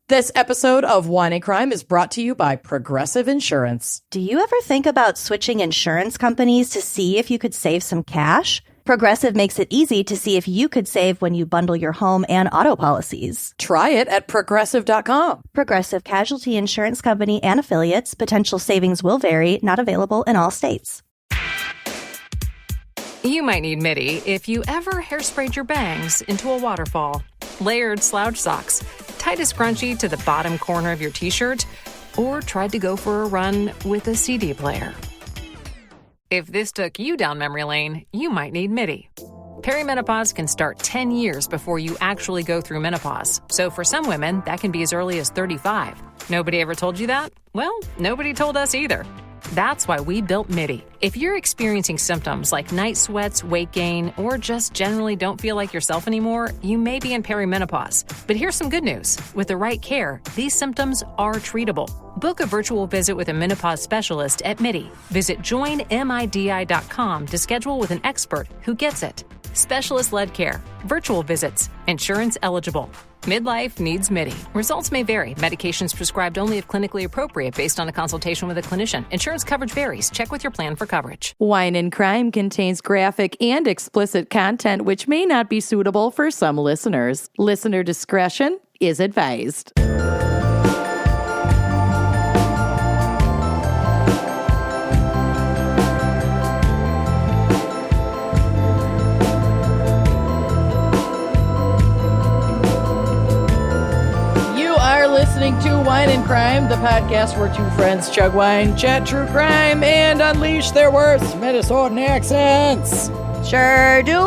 This episode of Wine and Crime is brought to you by Progressive Insurance. Do you ever think about switching insurance companies to see if you could save some cash? Progressive makes it easy to see if you could save when you bundle your home and auto policies. Try it at Progressive.com. Progressive Casualty Insurance Company and affiliates. Potential savings will vary. Not available in all states. You might need MIDI if you ever hairsprayed your bangs into a waterfall, layered slouch socks, tied a scrunchie to the bottom corner of your t-shirt, or tried to go for a run with a CD player. If this took you down memory lane, you might need MIDI. Perimenopause can start 10 years before you actually go through menopause. So for some women, that can be as early as 35. Nobody ever told you that? Well, nobody told us either. That's why we built MIDI. If you're experiencing symptoms like night sweats, weight gain, or just generally don't feel like yourself anymore, you may be in perimenopause. But here's some good news. With the right care, these symptoms are treatable. Book a virtual visit with a menopause specialist at MIDI. Visit joinmidi.com to schedule with an expert who gets it. Specialist-led care, virtual visits, insurance eligible. Midlife needs MIDI. Results may vary. Medications prescribed only if clinically appropriate based on a consultation with a clinician. Insurance coverage varies. Check with your plan for coverage. Wine and Crime contains graphic and explicit content which may not be suitable for some listeners. Listener discretion is advised. Listening to Wine and Crime, the podcast where two friends chug wine, chat true crime, and unleash their worst Minnesotan accents. Sure do.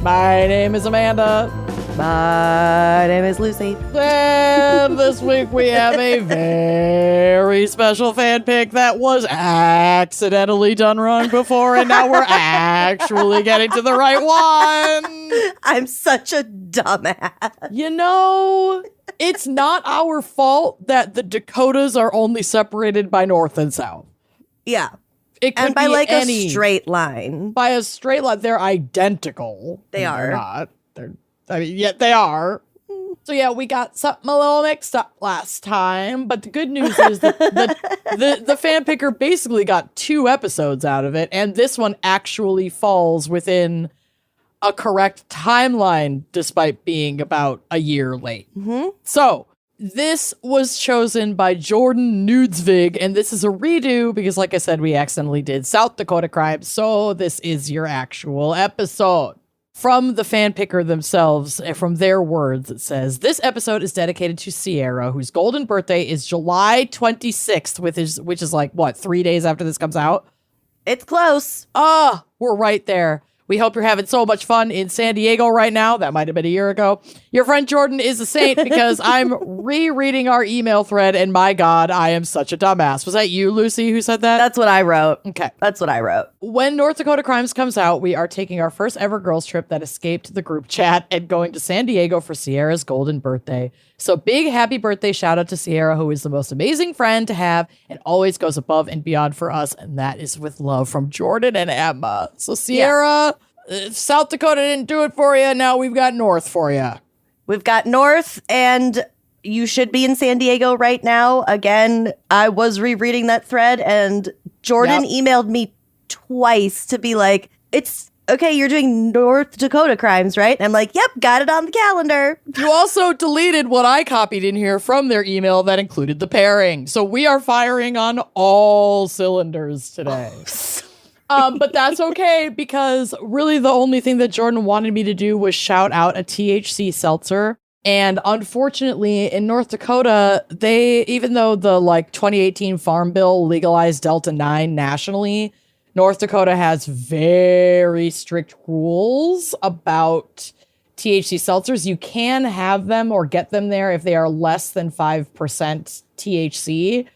My name is Amanda. My name is Lucy. And this week we have a very special fan pick that was accidentally done wrong before, and now we're actually getting to the right one. I'm such a dumbass. You know, it's not our fault that the Dakotas are only separated by north and south. Yeah. It could and by be like any, a straight line. By a straight line, they're identical. They are. They're not. Yet they are. So yeah, we got something a little mixed up last time, but the good news is that the fan picker basically got 2 episodes out of it, and this one actually falls within a correct timeline despite being about a year late. Mm-hmm. So this was chosen by Jordan Nudsvig, and this is a redo because, like I said, we accidentally did South Dakota Crimes, so this is your actual episode. From the fan picker themselves, from their words, it says, this episode is dedicated to Sierra, whose golden birthday is July 26th, which is like, what, 3 days after this comes out? It's close. We're right there. We hope you're having so much fun in San Diego right now. That might have been a year ago. Your friend Jordan is a saint because I'm rereading our email thread, and my God, I am such a dumbass. Was that you, Lucy, who said that? That's what I wrote. Okay. That's what I wrote. When North Dakota Crimes comes out, we are taking our first ever girls trip that escaped the group chat and going to San Diego for Sierra's golden birthday. So big happy birthday shout out to Sierra, who is the most amazing friend to have and always goes above and beyond for us. And that is with love from Jordan and Emma. So Sierra, if South Dakota didn't do it for you, now we've got North for you. We've got North, and you should be in San Diego right now. Again, I was rereading that thread, and Jordan emailed me twice to be like, it's okay, you're doing North Dakota Crimes, right? And I'm like, yep, got it on the calendar. You also deleted what I copied in here from their email that included the pairing. So we are firing on all cylinders today. But that's okay, because really the only thing that Jordan wanted me to do was shout out a THC seltzer. And unfortunately, in North Dakota, even though the 2018 Farm Bill legalized Delta 9 nationally, North Dakota has very strict rules about THC seltzers. You can have them or get them there if they are less than 5% THC,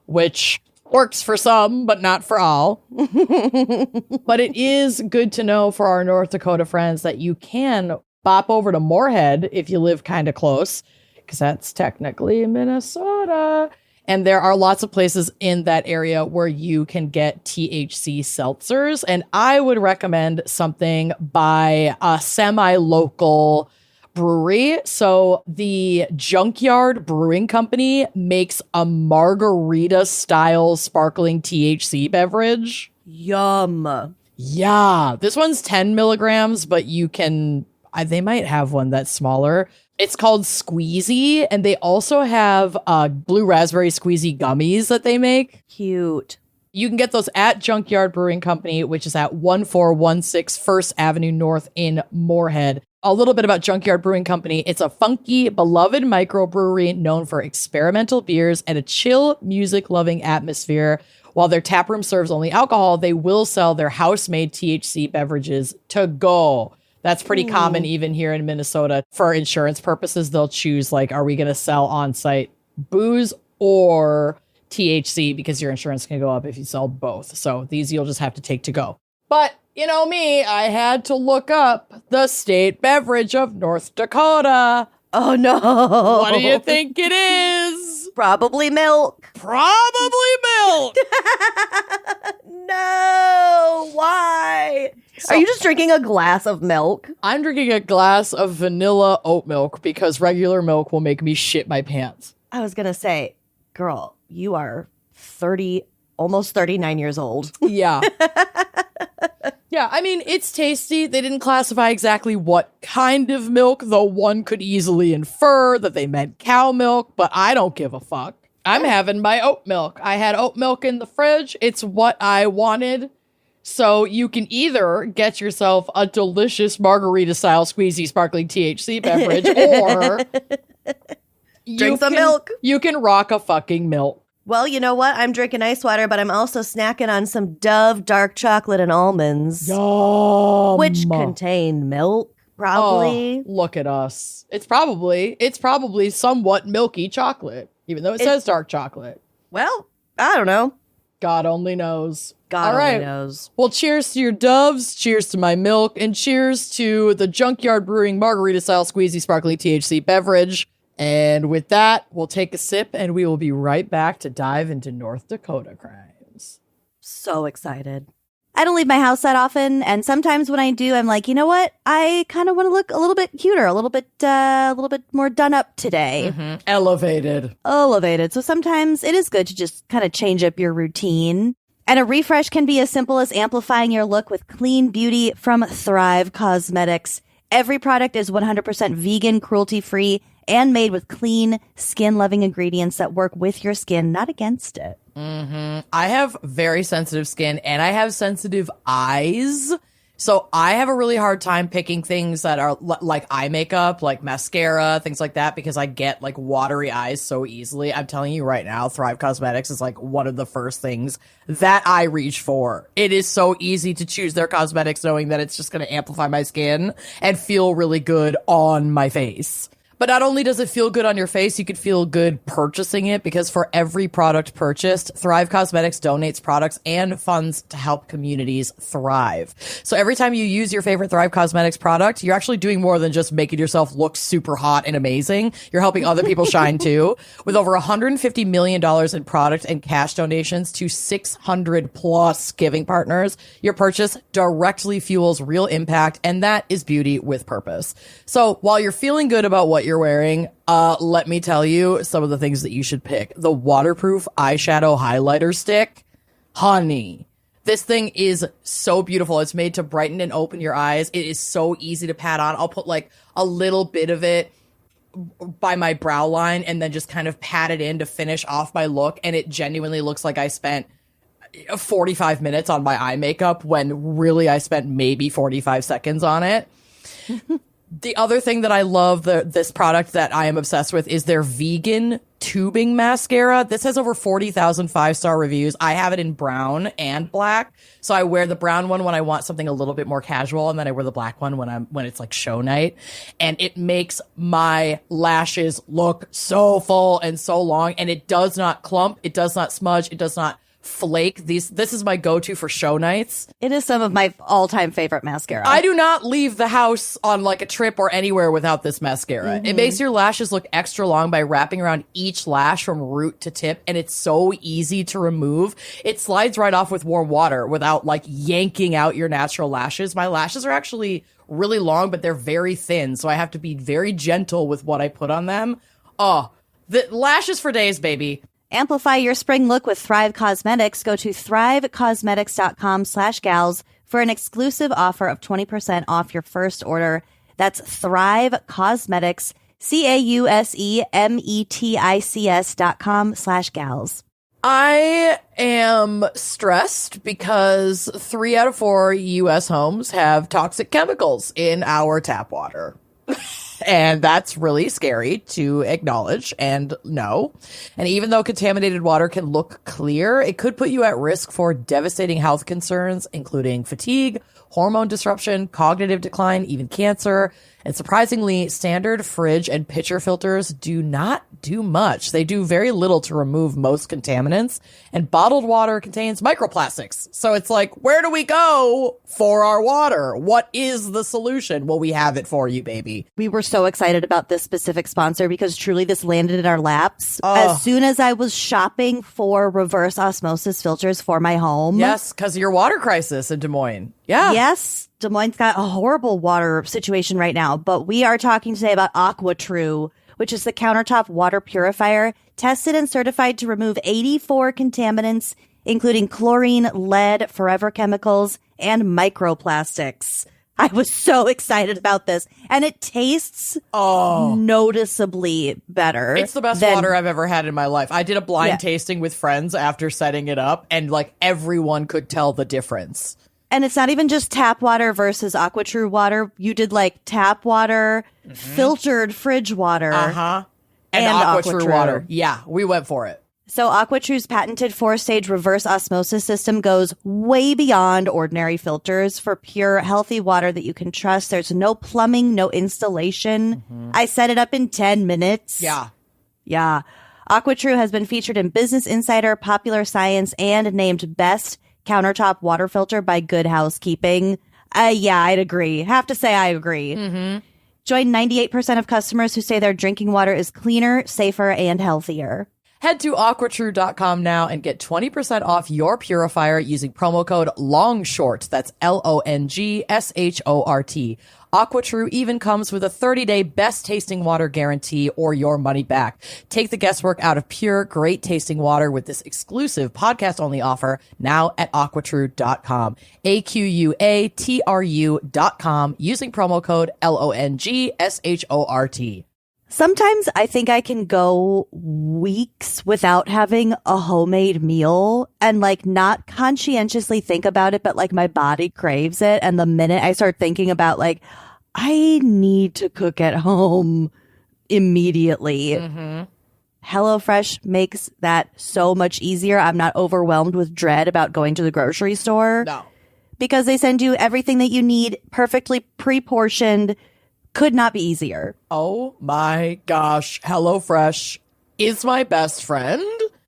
which works for some, but not for all. But it is good to know for our North Dakota friends that you can bop over to Moorhead if you live kind of close, because that's technically Minnesota. And there are lots of places in that area where you can get THC seltzers. And I would recommend something by a semi-local brewery. So the Junkyard Brewing Company makes a Margarita Style sparkling THC beverage. Yum. Yeah, this one's 10 milligrams, but you can, they might have one that's smaller. It's called Squeezie, and they also have blue raspberry squeezie gummies that they make. Cute. You can get those at Junkyard Brewing Company, which is at 1416 First Avenue North in Moorhead. A little bit about Junkyard Brewing Company. It's a funky, beloved microbrewery known for experimental beers and a chill, music-loving atmosphere. While their taproom serves only alcohol, they will sell their house-made THC beverages to go. That's pretty common even here in Minnesota. For insurance purposes, they'll choose, like, are we going to sell on-site booze or THC, because your insurance can go up if you sell both. So these you'll just have to take to go. But you know me, I had to look up the state beverage of North Dakota. Oh, no. What do you think it is? Probably milk. Probably milk. No. Why? Are you just drinking a glass of milk? I'm drinking a glass of vanilla oat milk because regular milk will make me shit my pants. I was going to say, girl, you are 30, almost 39 years old. Yeah. Yeah, I mean, it's tasty. They didn't classify exactly what kind of milk, though one could easily infer that they meant cow milk, but I don't give a fuck. I'm having my oat milk. I had oat milk in the fridge. It's what I wanted. So you can either get yourself a delicious Margarita Style Squeezie sparkling THC beverage, or drink some milk. You can rock a fucking milk. Well, you know what? I'm drinking ice water, but I'm also snacking on some Dove dark chocolate and almonds, Yum. which contain milk, probably. Oh, look at us. It's probably somewhat milky chocolate, even though it says dark chocolate. Well, I don't know. God only knows. God only knows. Well, cheers to your Doves, cheers to my milk, and cheers to the Junkyard Brewing Margarita Style Squeezie Sparkling THC beverage. And with that, we'll take a sip and we will be right back to dive into North Dakota crimes. So excited. I don't leave my house that often, and sometimes when I do, I'm like, you know what? I kind of want to look a little bit cuter, a little bit more done up today. Mm-hmm. Elevated. So sometimes it is good to just kind of change up your routine. And a refresh can be as simple as amplifying your look with clean beauty from Thrive Cosmetics. Every product is 100% vegan, cruelty-free, and made with clean, skin-loving ingredients that work with your skin, not against it. Mm-hmm. I have very sensitive skin and I have sensitive eyes. So I have a really hard time picking things that are like eye makeup, like mascara, things like that, because I get like watery eyes so easily. I'm telling you right now, Thrive Cosmetics is like one of the first things that I reach for. It is so easy to choose their cosmetics knowing that it's just going to amplify my skin and feel really good on my face. But not only does it feel good on your face, you could feel good purchasing it, because for every product purchased, Thrive Cosmetics donates products and funds to help communities thrive. So every time you use your favorite Thrive Cosmetics product, you're actually doing more than just making yourself look super hot and amazing. You're helping other people shine too. With over $150 million in product and cash donations to 600 plus giving partners, your purchase directly fuels real impact, and that is beauty with purpose. So while you're feeling good about what you're wearing, let me tell you some of the things that you should pick. The waterproof eyeshadow highlighter stick. Honey, this thing is so beautiful. It's made to brighten and open your eyes. It is so easy to pat on. I'll put like a little bit of it by my brow line and then just kind of pat it in to finish off my look. And it genuinely looks like I spent 45 minutes on my eye makeup when really I spent maybe 45 seconds on it. The other thing that I love, this product that I am obsessed with, is their vegan tubing mascara. This has over 40,000 5-star reviews. I have it in brown and black. So I wear the brown one when I want something a little bit more casual, and then I wear the black one when it's like show night. And it makes my lashes look so full and so long, and it does not clump, it does not smudge, it does not flake. This is my go-to for show nights. It is some of my all-time favorite mascara. I do not leave the house on like a trip or anywhere without this mascara. Mm-hmm. It makes your lashes look extra long by wrapping around each lash from root to tip, and it's so easy to remove. It slides right off with warm water without like yanking out your natural lashes. My lashes are actually really long, but they're very thin. So I have to be very gentle with what I put on them. Oh, the lashes for days, baby. Amplify your spring look with Thrive Cosmetics. Go to thrivecosmetics.com/gals for an exclusive offer of 20% off your first order. That's Thrive Cosmetics, CAUSEMETICS.com/gals. I am stressed because 3 out of 4 U.S. homes have toxic chemicals in our tap water. And that's really scary to acknowledge and know. And even though contaminated water can look clear, it could put you at risk for devastating health concerns, including fatigue, hormone disruption, cognitive decline, even cancer. And surprisingly, standard fridge and pitcher filters do not do much. They do very little to remove most contaminants. And bottled water contains microplastics. So it's like, where do we go for our water? What is the solution? Well, we have it for you, baby. We were so excited about this specific sponsor because truly this landed in our laps. As soon as I was shopping for reverse osmosis filters for my home. Yes, because of your water crisis in Des Moines. Yeah. Yes, Des Moines got a horrible water situation right now, but we are talking today about AquaTrue, which is the countertop water purifier tested and certified to remove 84 contaminants, including chlorine, lead, forever chemicals, and microplastics. I was so excited about this, and it tastes noticeably better. It's the best water I've ever had in my life. I did a blind tasting with friends after setting it up, and like everyone could tell the difference. And it's not even just tap water versus AquaTrue water. You did like tap water, filtered fridge water, and AquaTrue water. Yeah, we went for it. So AquaTrue's patented 4-stage reverse osmosis system goes way beyond ordinary filters for pure, healthy water that you can trust. There's no plumbing, no installation. I set it up in 10 minutes. Yeah. Yeah. AquaTrue has been featured in Business Insider, Popular Science, and named Best Countertop Water Filter by Good Housekeeping. Yeah, I'd agree. Have to say I agree. Join 98% of customers who say their drinking water is cleaner, safer, and healthier. Head to aquatrue.com now and get 20% off your purifier using promo code LONGSHORT. That's LONGSHORT. AquaTrue even comes with a 30-day best tasting water guarantee or your money back. Take the guesswork out of pure, great tasting water with this exclusive podcast-only offer now at aquatrue.com. AQUATRU.com using promo code LONGSHORT. Sometimes I think I can go weeks without having a homemade meal and like not conscientiously think about it, but like my body craves it. And the minute I start thinking about like, I need to cook at home immediately. HelloFresh makes that so much easier. I'm not overwhelmed with dread about going to the grocery store. No. Because they send you everything that you need perfectly pre-portioned. Could not be easier. Oh my gosh. HelloFresh is my best friend.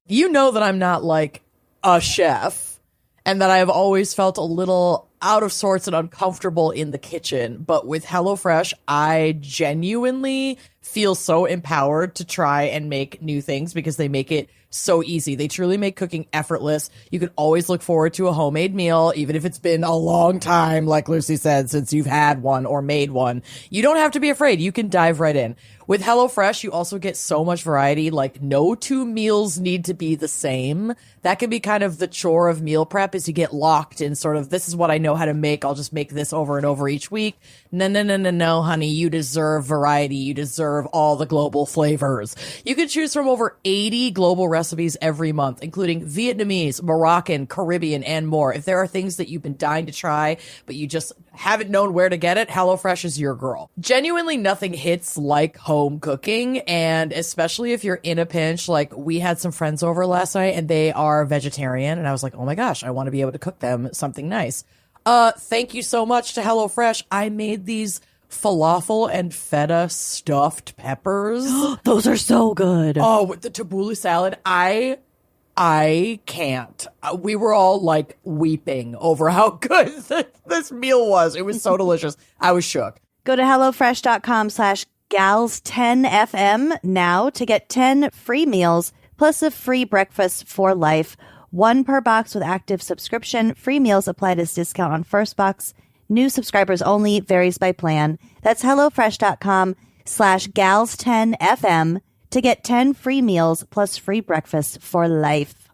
You know that I'm not like a chef and that I have always felt a little out of sorts and uncomfortable in the kitchen. But with HelloFresh, I genuinely feel so empowered to try and make new things because they make it so easy. They truly make cooking effortless. You can always look forward to a homemade meal, even if it's been a long time, like Lucy said, since you've had one or made one. You don't have to be afraid. You can dive right in. With HelloFresh, you also get so much variety, like no 2 meals need to be the same. That can be kind of the chore of meal prep is you get locked in sort of, this is what I know how to make. I'll just make this over and over each week. No, honey. You deserve variety. You deserve all the global flavors. You can choose from over 80 global recipes every month, including Vietnamese, Moroccan, Caribbean, and more. If there are things that you've been dying to try, but you just haven't known where to get it, HelloFresh is your girl. Genuinely nothing hits like home cooking, and especially if you're in a pinch. Like we had some friends over last night and they are vegetarian, and I was like, oh my gosh, I want to be able to cook them something nice. Thank you so much to HelloFresh. I made these falafel and feta stuffed peppers. Those are so good. Oh, with the tabbouleh salad. I can't. We were all like weeping over how good this meal was. It was so delicious. I was shook. Go to HelloFresh.com/gals10FM now to get 10 free meals plus a free breakfast for life. 1 per box with active subscription. Free meals applied as discount on first box. New subscribers only, varies by plan. That's HelloFresh.com/gals10FM to get 10 free meals plus free breakfast for life.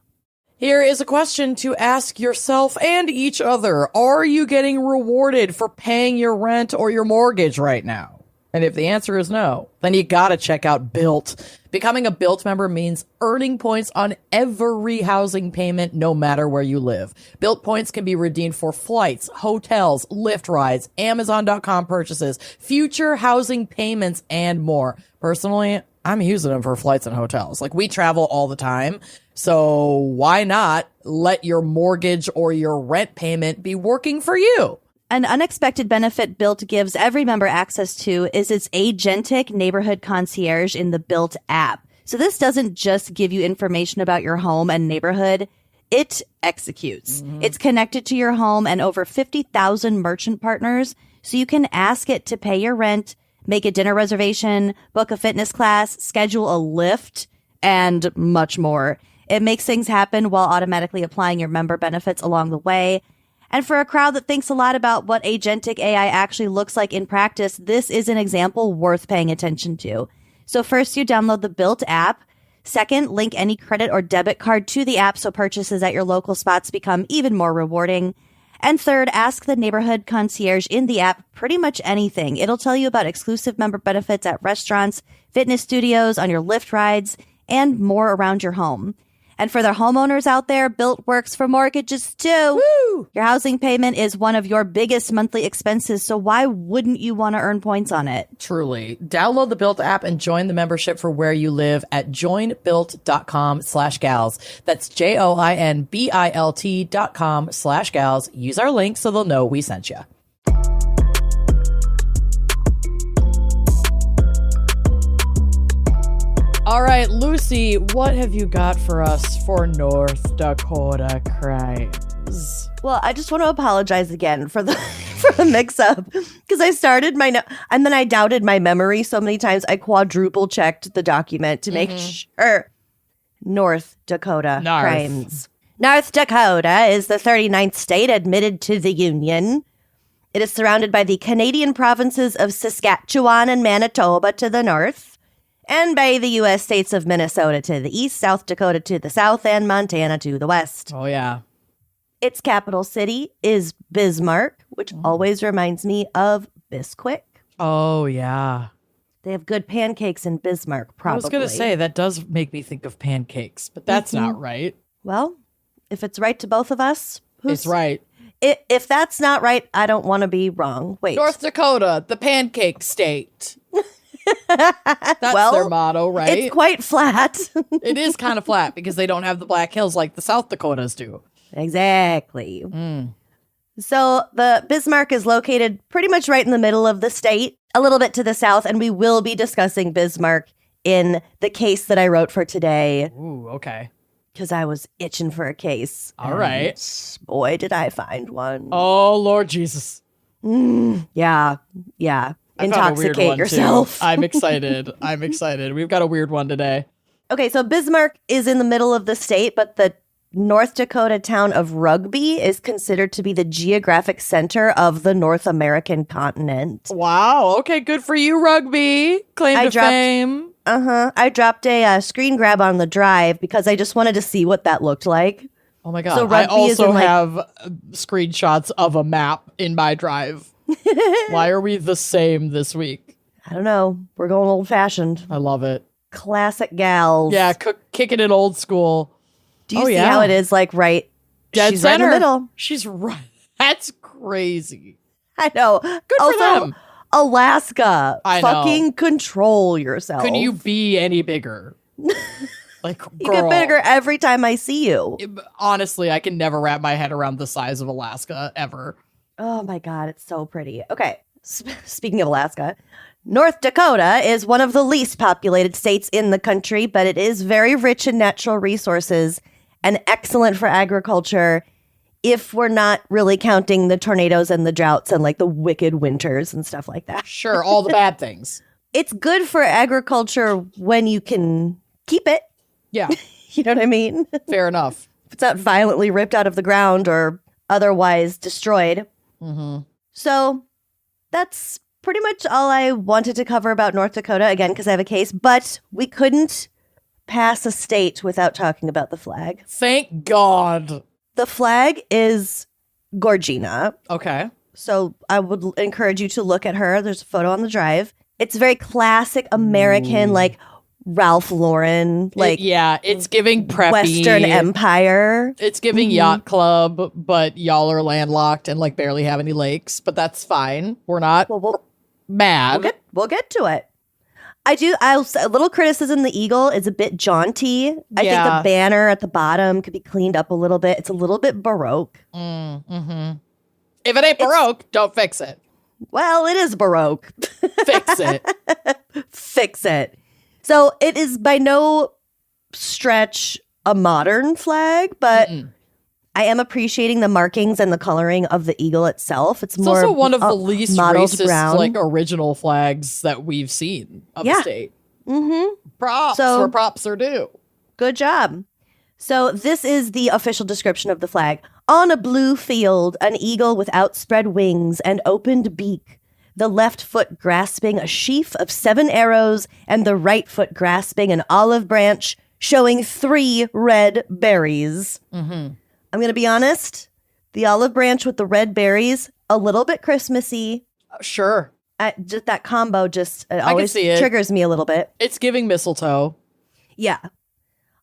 Here is a question to ask yourself and each other. Are you getting rewarded for paying your rent or your mortgage right now? And if the answer is no, then you gotta check out Built. Becoming a Built member means earning points on every housing payment, no matter where you live. Built points can be redeemed for flights, hotels, Lyft rides, Amazon.com purchases, future housing payments, and more. Personally, I'm using them for flights and hotels. Like, we travel all the time. So why not let your mortgage or your rent payment be working for you? An unexpected benefit Built gives every member access to is its agentic neighborhood concierge in the Built app. So this doesn't just give you information about your home and neighborhood. It executes. It's connected to your home and over 50,000 merchant partners. So you can ask it to pay your rent, make a dinner reservation, book a fitness class, schedule a lift, and much more. It makes things happen while automatically applying your member benefits along the way. And for a crowd that thinks a lot about what agentic AI actually looks like in practice, this is an example worth paying attention to. So first, you download the Built app. Second, link any credit or debit card to the app so purchases at your local spots become even more rewarding. And third, ask the neighborhood concierge in the app pretty much anything. It'll tell you about exclusive member benefits at restaurants, fitness studios, on your Lyft rides, and more around your home. And for the homeowners out there, Built works for mortgages too. Woo! Your housing payment is one of your biggest monthly expenses, so why wouldn't you want to earn points on it? Truly. Download the Built app and join the membership for where you live at joinbuilt.com/gals. That's JOINBILT.com/gals. Use our link so they'll know we sent you. All right, Lucy, what have you got for us for North Dakota Crimes? Well, I just want to apologize again for the mix-up because I started and then I doubted my memory so many times. I quadruple checked the document to make sure. North Dakota Crimes. North Dakota is the 39th state admitted to the Union. It is surrounded by the Canadian provinces of Saskatchewan and Manitoba to the north, and by the U.S. states of Minnesota to the east, South Dakota to the south, and Montana to the west. Oh, yeah. Its capital city is Bismarck, which always reminds me of Bisquick. Oh, yeah. They have good pancakes in Bismarck, probably. I was going to say, that does make me think of pancakes, but that's not right. Well, if it's right to both of us, It's right. If that's not right, I don't want to be wrong. Wait. North Dakota, the pancake state. That's their motto, right? It's quite flat. It is kind of flat because they don't have the Black Hills like the South Dakotas do. Exactly. So the Bismarck is located pretty much right in the middle of the state, a little bit to the south, and we will be discussing Bismarck in the case that I wrote for today. Ooh, okay. Because I was itching for a case. All right. Boy, did I find one. Oh, Lord Jesus. Yeah. I found a weird Intoxicate one, yourself. too. I'm excited. We've got a weird one today. Okay, so Bismarck is in the middle of the state, but the North Dakota town of Rugby is considered to be the geographic center of the North American continent. Wow. Okay, good for you, Rugby. Claim to fame. I dropped a screen grab on the drive because I just wanted to see what that looked like. Oh, my God. So I Rugby is also in, like- have screenshots of a map in my drive. Why are we the same this week? I don't know. We're going old-fashioned. I love it. Classic gals. Yeah, kicking it old school. Do you see how it is, like, right? Dead She's center. right in the middle. She's right. That's crazy. I know. Good also, for them. Alaska. I know. Fucking control yourself. Couldn't you be any bigger? Like, You get bigger every time I see you. Honestly, I can never wrap my head around the size of Alaska ever. Oh my God, it's so pretty. Okay, speaking of Alaska, North Dakota is one of the least populated states in the country, but it is very rich in natural resources and excellent for agriculture if we're not really counting the tornadoes and the droughts and like the wicked winters and stuff like that. Sure, all the bad things. It's good for agriculture when you can keep it. Yeah, You know what I mean? If fair enough. it's not violently ripped out of the ground or otherwise destroyed. So that's pretty much all I wanted to cover about North Dakota, again, because I have a case. But we couldn't pass a state without talking about the flag. Thank God. The flag is Gorgina. Okay. So I would encourage you to look at her. There's a photo on the drive. It's very classic American, like Ralph Lauren, like it's giving preppy. Western Empire. It's giving yacht club, but y'all are landlocked and like barely have any lakes, but that's fine. We're not mad. We'll get to it. A little criticism, the eagle is a bit jaunty. I think the banner at the bottom could be cleaned up a little bit. It's a little bit Baroque. Mm-hmm. If it ain't Baroque, don't fix it. Well, it is Baroque. Fix it. Fix it. So it is by no stretch a modern flag, but I am appreciating the markings and the coloring of the eagle itself. It's more also one of the least racist, brown. like original flags that we've seen of the state. Mm-hmm. Props where props are due. Good job. So this is the official description of the flag. On a blue field, an eagle with outspread wings and opened beak, the left foot grasping a sheaf of 7 arrows and the right foot grasping an olive branch showing 3 red berries. Mm-hmm. I'm going to be honest, the olive branch with the red berries, a little bit Christmassy. Sure. Just that combo always triggers me a little bit. It's giving mistletoe. Yeah.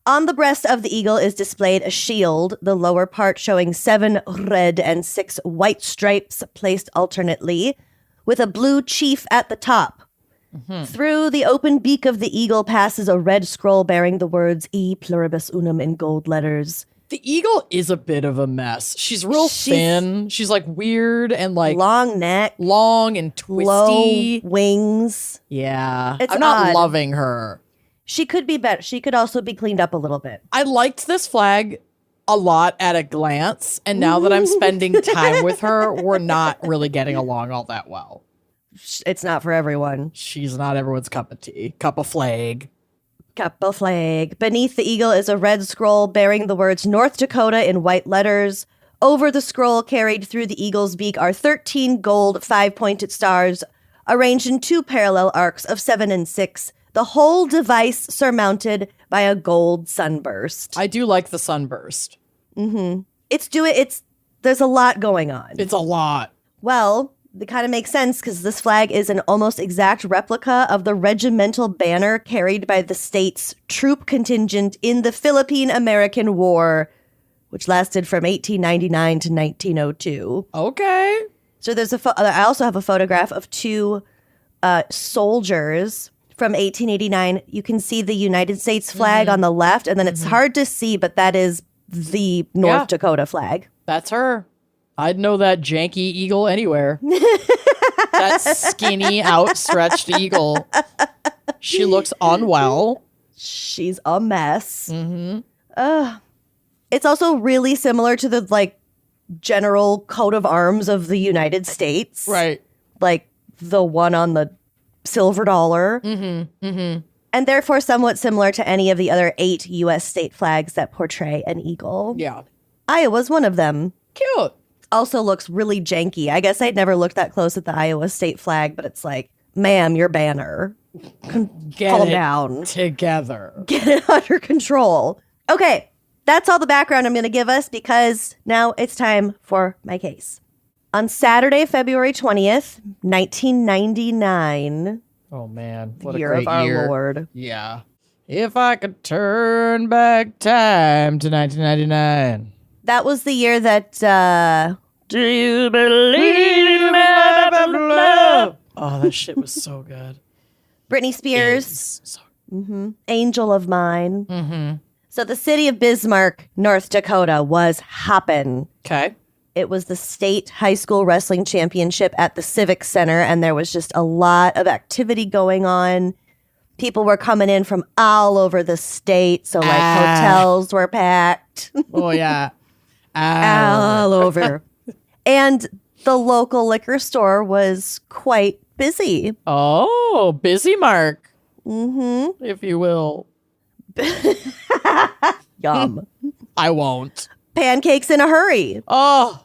On the breast of the eagle is displayed a shield, the lower part showing 7 red and 6 white stripes placed alternately, with a blue chief at the top. Mm-hmm. Through the open beak of the eagle passes a red scroll bearing the words E pluribus unum in gold letters. The eagle is a bit of a mess. She's real thin. She's like weird and like long neck, long and twisty, low wings. Yeah, I'm not loving her. She could be better. She could also be cleaned up a little bit. I liked this flag a lot at a glance, and now that I'm spending time with her, we're not really getting along all that well. It's not for everyone. She's not everyone's cup of tea. Cup of flag. Cup of flag. Beneath the eagle is a red scroll bearing the words North Dakota in white letters. Over the scroll carried through the eagle's beak are 13 gold 5-pointed stars arranged in 2 parallel arcs of 7 and 6. The whole device surmounted by a gold sunburst. I do like the sunburst. Mm-hmm. There's a lot going on. It's a lot. Well, it kind of makes sense because this flag is an almost exact replica of the regimental banner carried by the state's troop contingent in the Philippine-American War, which lasted from 1899 to 1902. Okay. So I also have a photograph of 2 soldiers from 1889. You can see the United States flag on the left, and then it's hard to see, but that is the North Dakota flag. That's her. I'd know that janky eagle anywhere. That skinny, outstretched eagle. She looks unwell. She's a mess. Mm-hmm. It's also really similar to the general coat of arms of the United States. Right. Like the one on the silver dollar. Mm-hmm. Mm-hmm. And therefore somewhat similar to any of the other 8 U.S. state flags that portray an eagle. Yeah. Iowa's one of them. Cute. Also looks really janky. I guess I'd never looked that close at the Iowa state flag, but it's like, ma'am, your banner. Calm down. Together. Get it under control. Okay, that's all the background I'm going to give us because now it's time for my case. On Saturday, February 20th, 1999. Oh, man. What year a great of our year. Lord. Yeah. If I could turn back time to 1999. That was the year that, do you believe in love? Oh, that shit was so good. Britney Spears, So Angel of Mine. mm-hmm. So the city of Bismarck, North Dakota was hoppin'. Okay. It was the state high school wrestling championship at the Civic Center, and there was just a lot of activity going on. People were coming in from all over the state, so hotels were packed. Oh, yeah. All over. And the local liquor store was quite busy. Oh, busy Mark, Mm-hmm. if you will. Yum. I won't. Pancakes in a hurry. Oh,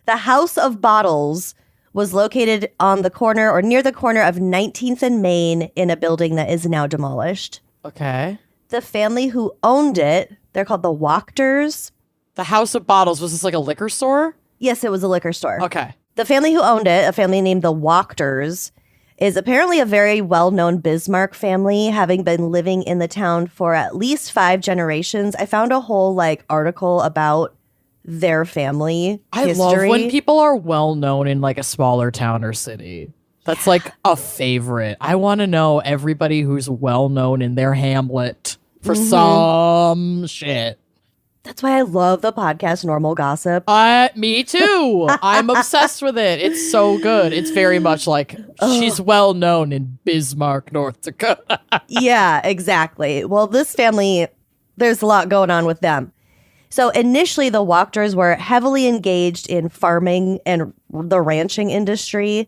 The House of Bottles was located on the corner or near the corner of 19th and Main in a building that is now demolished. Okay. The family who owned it, they're called the Wachters. The House of Bottles, was this like a liquor store? Yes, it was a liquor store. Okay. The family who owned it, a family named the Wachters, is apparently a very well-known Bismarck family, having been living in the town for at least 5 generations. I found a whole article about their family I love when people are well known in like a smaller town or city. That's like a favorite. I want to know everybody who's well known in their hamlet for some shit. That's why I love the podcast Normal Gossip. Me too. I'm obsessed with it. It's so good. It's very much like she's well known in Bismarck, North Dakota. Yeah, exactly. Well, this family, there's a lot going on with them. So initially, the Wachters were heavily engaged in farming and the ranching industry,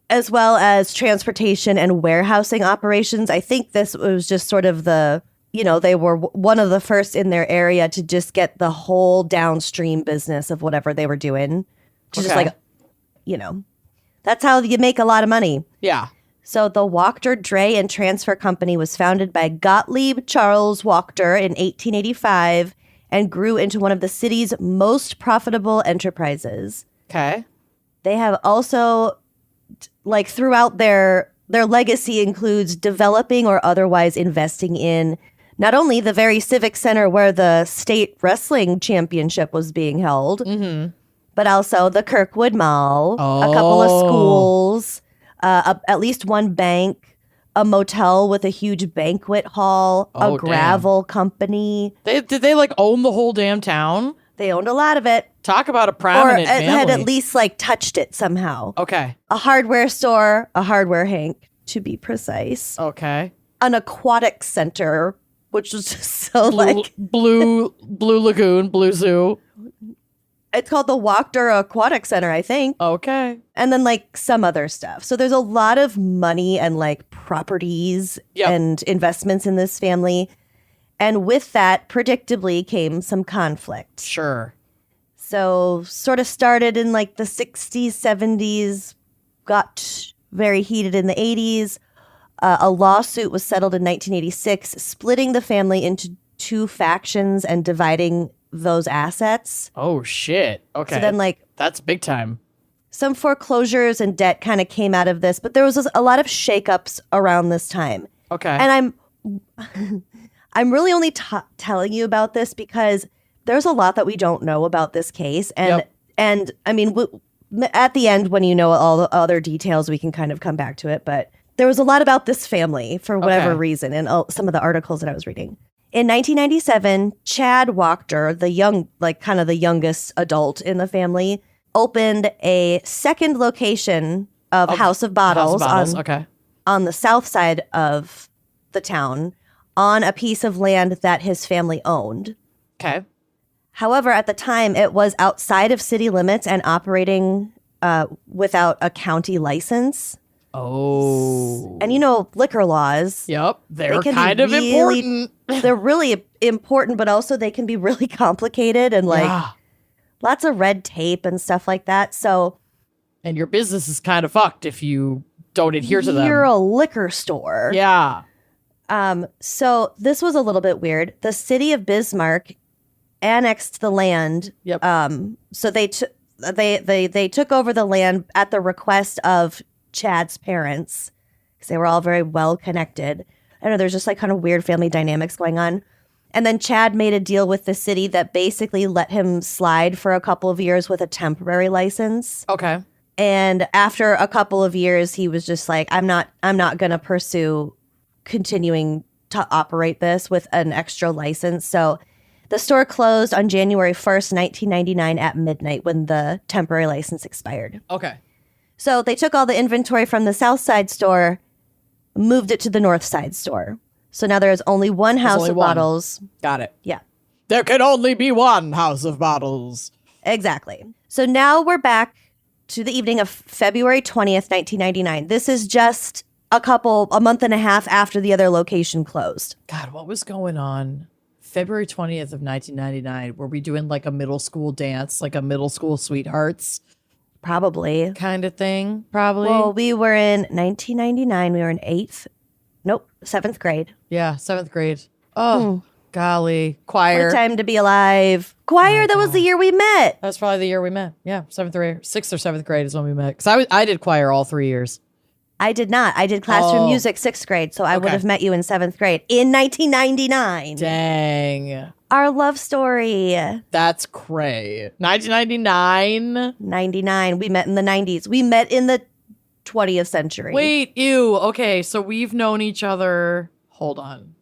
as well as transportation and warehousing operations. I think this was just sort of they were one of the first in their area to just get the whole downstream business of whatever they were doing. To just that's how you make a lot of money. Yeah. So the Wachter Dray and Transfer Company was founded by Gottlieb Charles Wachter in 1885 and grew into one of the city's most profitable enterprises. Okay. They have also, throughout their legacy includes developing or otherwise investing in not only the very civic center where the state wrestling championship was being held, but also the Kirkwood Mall, a couple of schools, at least one bank, a motel with a huge banquet hall, a gravel company. Did they own the whole damn town? They owned a lot of it. Talk about a prominent family. Had at least touched it somehow. Okay. A hardware store, a hardware hank, to be precise. Okay. An aquatic center, which was just so Blue Lagoon, Blue Zoo. It's called the Wachter Aquatic Center, I think. Okay. And then some other stuff. So there's a lot of money and properties and investments in this family. And with that, predictably, came some conflict. Sure. So sort of started in the 60s, 70s, got very heated in the 80s. A lawsuit was settled in 1986, splitting the family into 2 factions and dividing those assets. Oh, shit. Okay. So then that's big time. Some foreclosures and debt kind of came out of this, but there was a lot of shakeups around this time. Okay. And I'm really only telling you about this because there's a lot that we don't know about this case. And I mean, at the end, when you know all the other details, we can kind of come back to it. But there was a lot about this family for whatever reason in some of the articles that I was reading. In 1997, Chad Wachter, the the youngest adult in the family, opened a second location of House of Bottles, on the south side of the town on a piece of land that his family owned. Okay. However, at the time, it was outside of city limits and operating without a county license. Oh. And liquor laws. Yep. They're they kind of important. They're really important, but also they can be really complicated and lots of red tape and stuff like that. So, and your business is kind of fucked if you don't adhere to them. You're a liquor store. Yeah. So this was a little bit weird. The city of Bismarck annexed the land. Yep. So they took over the land at the request of Chad's parents because they were all very well connected. I don't know, there's just kind of weird family dynamics going on. And then Chad made a deal with the city that basically let him slide for a couple of years with a temporary license. Okay. And after a couple of years, he was just like, I'm not going to pursue continuing to operate this with an extra license. So the store closed on January 1st, 1999 at midnight when the temporary license expired. Okay. So they took all the inventory from the south side store, moved it to the north side store. So now there's only one House of Bottles. Got it. Yeah. There can only be one House of Bottles. Exactly. So now we're back to the evening of February 20th, 1999. This is just a month and a half after the other location closed. God, what was going on February 20th of 1999. Were we doing like a middle school dance, like a middle school sweethearts Probably. kind of thing? Probably. Well, we were in 1999. We were in 7th grade. Yeah, 7th grade. Oh, golly. Choir. What a time to be alive. Choir, that was the year we met. That's probably the year we met. Yeah, 7th grade. 6th or 7th grade is when we met. Because I did choir all 3 years. I did not. I did classroom music 6th grade, so I would have met you in 7th grade in 1999. Dang. Our love story. That's cray. 1999. 99. We met in the 90s. We met in the 20th century. Wait, ew. Okay, so we've known each other. Hold on.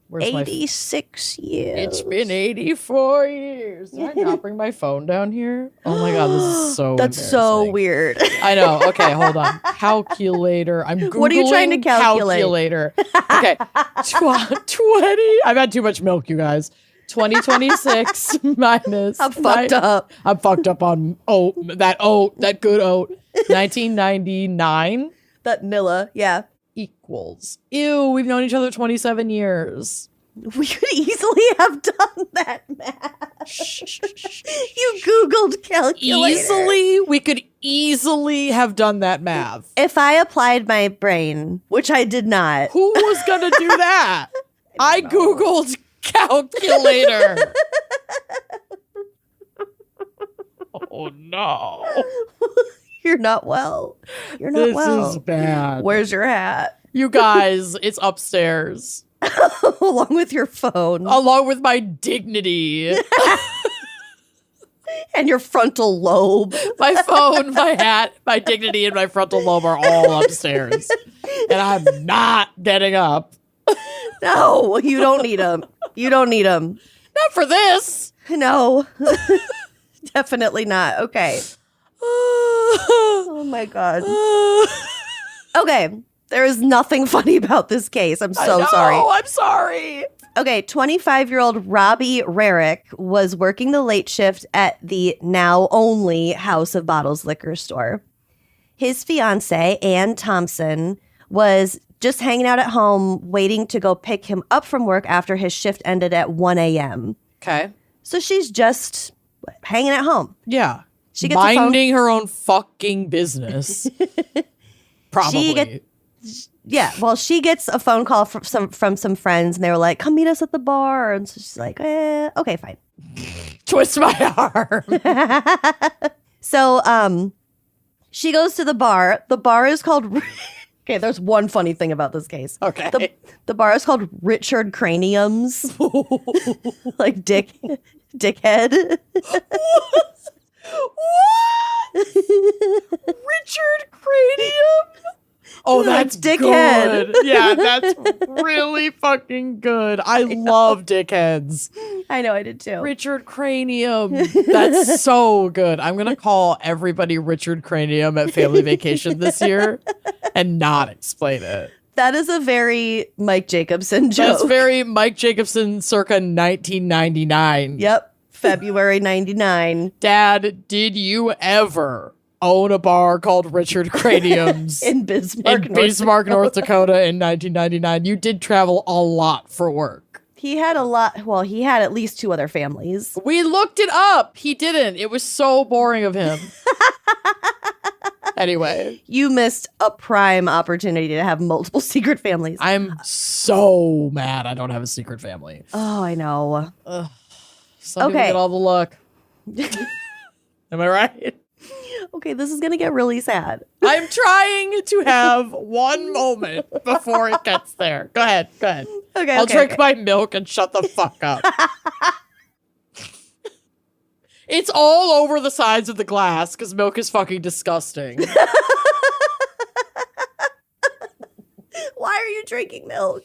Where's 86 years. It's been 84 years. Did I not bring my phone down here? Oh my God, this is so That's so embarrassing. weird. I know. Okay, hold on. Calculator. I'm Googling What are you trying to calculate? Calculator. Okay. 20. I've had too much milk, you guys. 2026 minus. I'm fucked up. I'm fucked up on that good oat. 1999 That Nilla, yeah. equals. Ew, we've known each other 27 years. We could easily have done that math. You Googled calculator. We could easily have done that math. If I applied my brain, which I did not. Who was gonna do that? I Googled calculator. Oh no. You're not well. You're not well. This is bad. Where's your hat? You guys, it's upstairs. Along with your phone. Along with my dignity. And your frontal lobe. My phone, my hat, my dignity, and my frontal lobe are all upstairs. And I'm not getting up. No, you don't need them. You don't need them. Not for this. No. Definitely not. Okay. Oh my God. Okay. There is nothing funny about this case. I'm so sorry. I'm sorry. Okay, 25-year-old Robbie Rarick was working the late shift at the now only House of Bottles liquor store. His fiance, Ann Thompson, was just hanging out at home waiting to go pick him up from work after his shift ended at 1 a.m. Okay. So she's just hanging at home. Yeah. She gets a phone- minding her own fucking business. Probably. Yeah, well, she gets a phone call from some friends, and they were like, "Come meet us at the bar." And so she's like, "Okay, fine." Twist my arm. So, she goes to the bar. The bar is called. Okay, there's one funny thing about this case. Okay. The bar is called Richard Craniums. Like dickhead. What? Richard Cranium? Oh, that's dickhead. good. Yeah, that's really fucking good. I love dickheads. I know, I did too. Richard Cranium. That's so good. I'm going to call everybody Richard Cranium at family vacation this year and not explain it. That is a very Mike Jacobson joke. That's very Mike Jacobson circa 1999. Yep. February 99. Dad, did you ever own a bar called Richard Cranium's In Bismarck, North Dakota in 1999? You did travel a lot for work. He had a lot. Well, he had at least 2 other families. We looked it up. He didn't. It was so boring of him. Anyway. You missed a prime opportunity to have multiple secret families. I'm so mad I don't have a secret family. Oh, I know. Some people get all the luck. Am I right? Okay, this is going to get really sad. I'm trying to have one moment before it gets there. Go ahead. Okay, I'll drink my milk and shut the fuck up. It's all over the sides of the glass because milk is fucking disgusting. Why are you drinking milk?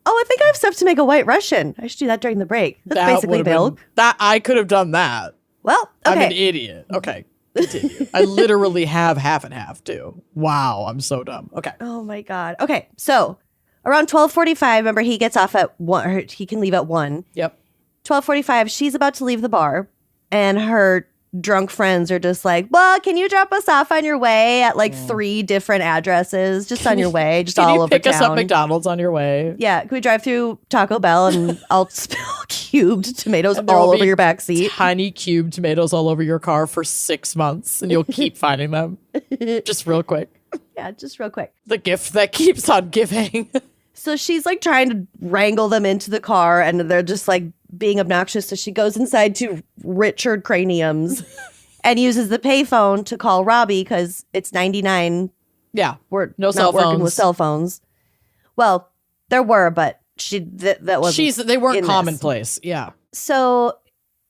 Oh, I think I have stuff to make a white Russian. I should do that during the break. That's basically milk. That I could have done that. Well, okay. I'm an idiot. Okay. Continue. I literally have half and half too. Wow, I'm so dumb. Okay. Oh my God. Okay, so around 12:45, remember he gets off at 1, or he can leave at 1. Yep. 12:45, she's about to leave the bar, and her drunk friends are just like, well, can you drop us off on your way at like 3 different addresses, just on your way, just Can all you over pick town. us up McDonald's on your way? Yeah, can we drive through Taco Bell and I'll spill cubed tomatoes And there all will over be your back seat? Tiny cube tomatoes all over your car for 6 months, and you'll keep finding them. Just real quick. Yeah, just real quick. The gift that keeps on giving. So she's like trying to wrangle them into the car and they're just like being obnoxious. So she goes inside to Richard Craniums and uses the payphone to call Robbie because it's 99. Yeah. We're No not cell working phones. with cell phones. Well, there were, but that wasn't. They weren't in this. commonplace. Yeah. So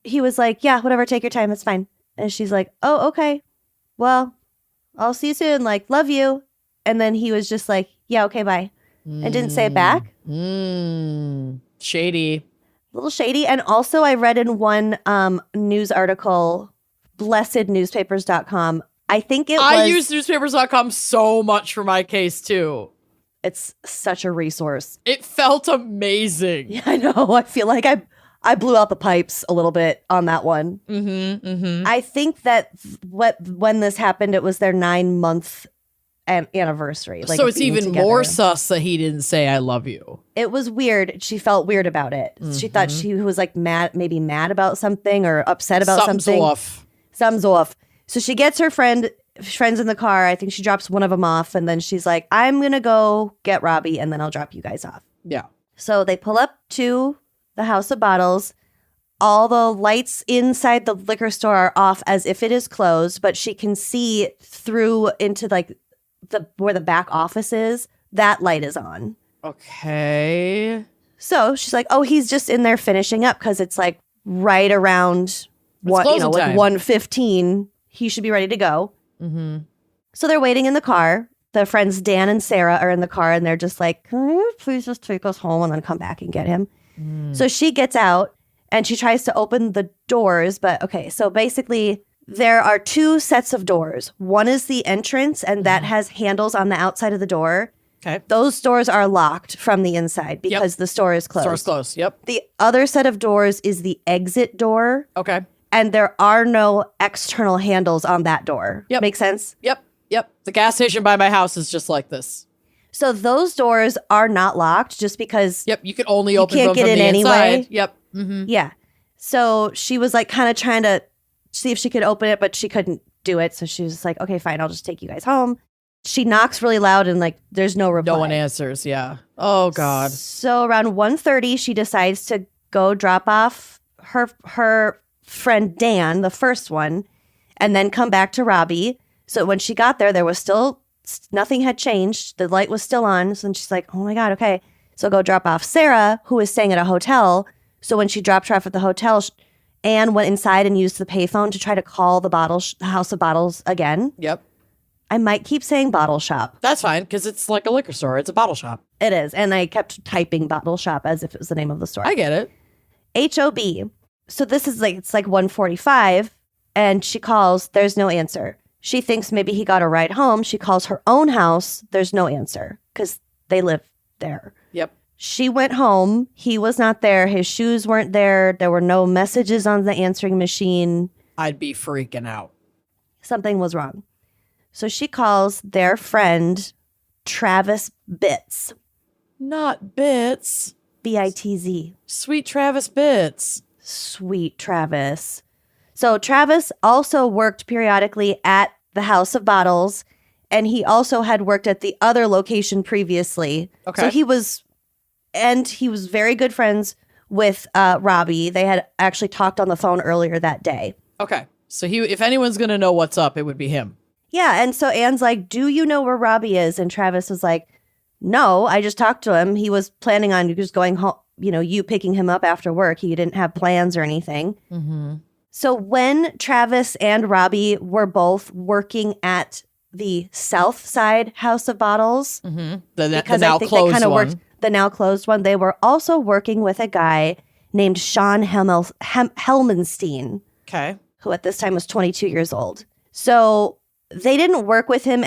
he was like, yeah, whatever, take your time, it's fine. And she's like, oh, okay. Well, I'll see you soon. Like, love you. And then he was just like, yeah, okay, bye. And didn't say it back. Shady. A little shady. And also I read in one news article, blessednewspapers.com. I think I use newspapers.com so much for my case too. It's such a resource. It felt amazing. Yeah, I know. I feel like I blew out the pipes a little bit on that one. I think that when this happened, it was their 9-month anniversary. Like so it's being even together. more sus that he didn't say I love you. It was weird. She felt weird about it. She thought she was like maybe mad about something or upset about something. Something's off. So she gets her friends in the car. I think she drops one of them off, and then she's like, I'm gonna go get Robbie, and then I'll drop you guys off. Yeah. So they pull up to the House of Bottles. All the lights inside the liquor store are off as if it is closed, but she can see through into like where the back office is. That light is on. Okay. So she's like, oh, he's just in there finishing up because it's like right around like closing time. 1:15. He should be ready to go. So they're waiting in the car. The friends Dan and Sarah are in the car and they're just like, can you please just take us home and then come back and get him? So she gets out and she tries to open the doors. But okay, so basically there are 2 sets of doors. One is the entrance and that has handles on the outside of the door. Okay. Those doors are locked from the inside because the store is closed. Store's closed. Yep. The other set of doors is the exit door. Okay. And there are no external handles on that door. Yep. Make sense? Yep. The gas station by my house is just like this. So those doors are not locked just because Yep. You can only open can't them get from in the anyway. inside. Yep. Yeah. So she was like kind of trying to see if she could open it, but she couldn't do it. So she was just like, okay, fine, I'll just take you guys home. She knocks really loud and like there's no reply. No one answers. Yeah. Oh God. So around 1:30, she decides to go drop off her friend Dan, the first one, and then come back to Robbie. So when she got there was still nothing had changed. The light was still on. So then she's like, oh my God, okay. So go drop off Sarah, who is staying at a hotel. So when she dropped her off at the hotel, Anne went inside and used the payphone to try to call the House of Bottles again. Yep. I might keep saying bottle shop. That's fine because it's like a liquor store. It's a bottle shop. It is. And I kept typing bottle shop as if it was the name of the store. I get it. HOB. So this is like, it's like 1:45 and she calls. There's no answer. She thinks maybe he got a ride home. She calls her own house. There's no answer because they live there. Yep. She went home. He was not there. His shoes weren't there. There were no messages on the answering machine. I'd be freaking out. Something was wrong. So she calls their friend, Travis Bitz. Not Bits. Bitz. Sweet Travis Bits. Sweet Travis. So Travis also worked periodically at the House of Bottles, and he also had worked at the other location previously. Okay. So he was very good friends with Robbie. They had actually talked on the phone earlier that day. Okay. So if anyone's going to know what's up, it would be him. Yeah, and so Anne's like, do you know where Robbie is? And Travis was like, no, I just talked to him. He was planning on just going home, you picking him up after work. He didn't have plans or anything. So when Travis and Robbie were both working at the South Side House of Bottles, The because now I think closed they kind of one. worked the now closed one, they were also working with a guy named Sean Helmenstein, Okay. who at this time was 22 years old. So they didn't work with him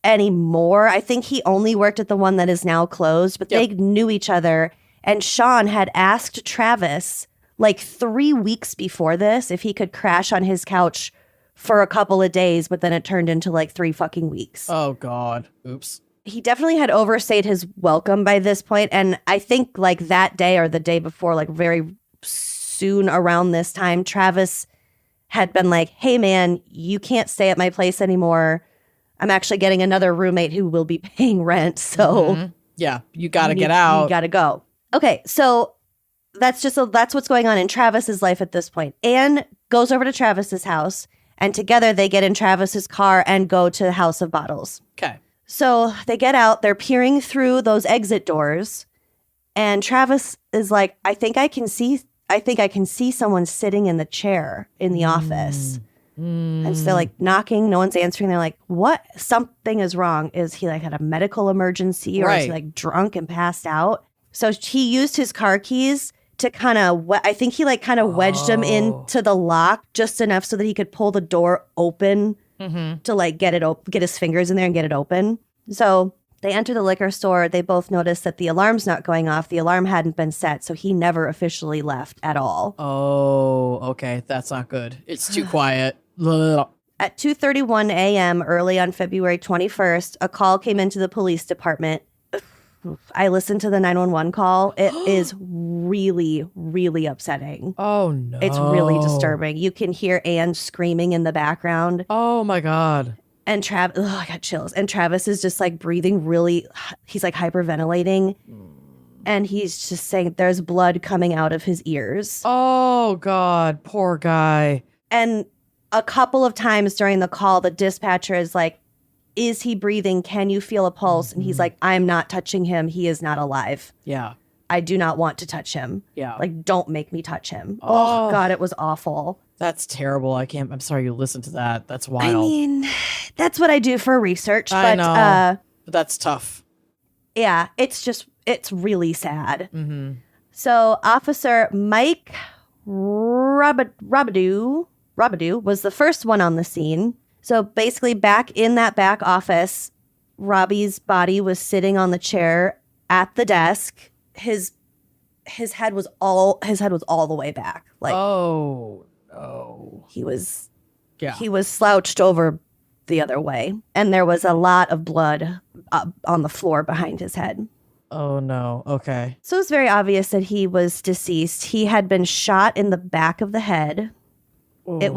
anymore. I think he only worked at the one that is now closed, but they knew each other. And Sean had asked Travis like 3 weeks before this if he could crash on his couch for a couple of days, but then it turned into like 3 fucking weeks. Oh, God. Oops. He definitely had overstayed his welcome by this point, and I think like that day or the day before, like very soon around this time, Travis had been like, hey man, you can't stay at my place anymore. I'm actually getting another roommate who will be paying rent, so yeah, you gotta get out. You gotta go. Okay, so that's what's going on in Travis's life at this point. Anne goes over to Travis's house, and together they get in Travis's car and go to the House of Bottles. Okay. So they get out, they're peering through those exit doors, and Travis is like, I think I can see someone sitting in the chair in the office. And so they're like knocking, no one's answering. They're like, what? Something is wrong. Is he like had a medical emergency, or is he like drunk and passed out? So he used his car keys to kind of, I think he like kind of wedged them into the lock just enough so that he could pull the door open to like get his fingers in there and get it open. So they enter the liquor store. They both notice that the alarm's not going off. The alarm hadn't been set, so he never officially left at all. Oh, okay. That's not good. It's too quiet. At 2:31 a.m. early on February 21st, a call came into the police department. I listened to the 911 call. It is really, really upsetting. Oh, no. It's really disturbing. You can hear Anne screaming in the background. Oh, my God. And I got chills. And Travis is just like breathing really, he's like hyperventilating. And he's just saying there's blood coming out of his ears. Oh, God. Poor guy. And a couple of times during the call, the dispatcher is like, is he breathing? Can you feel a pulse? And he's like, I'm not touching him. He is not alive. Yeah. I do not want to touch him. Yeah. Like, don't make me touch him. Oh, God, it was awful. That's terrible. I'm sorry you listened to that. That's wild. I mean, that's what I do for research. I But know. But that's tough. yeah, it's really sad. So Officer Mike Rabadou was the first one on the scene. So basically back in that back office, Robbie's body was sitting on the chair at the desk. His head was all the way back. Like, oh. He was Yeah. He was slouched over the other way, and there was a lot of blood on the floor behind his head. Oh, no. Okay. So it's very obvious that he was deceased. He had been shot in the back of the head. Ooh. It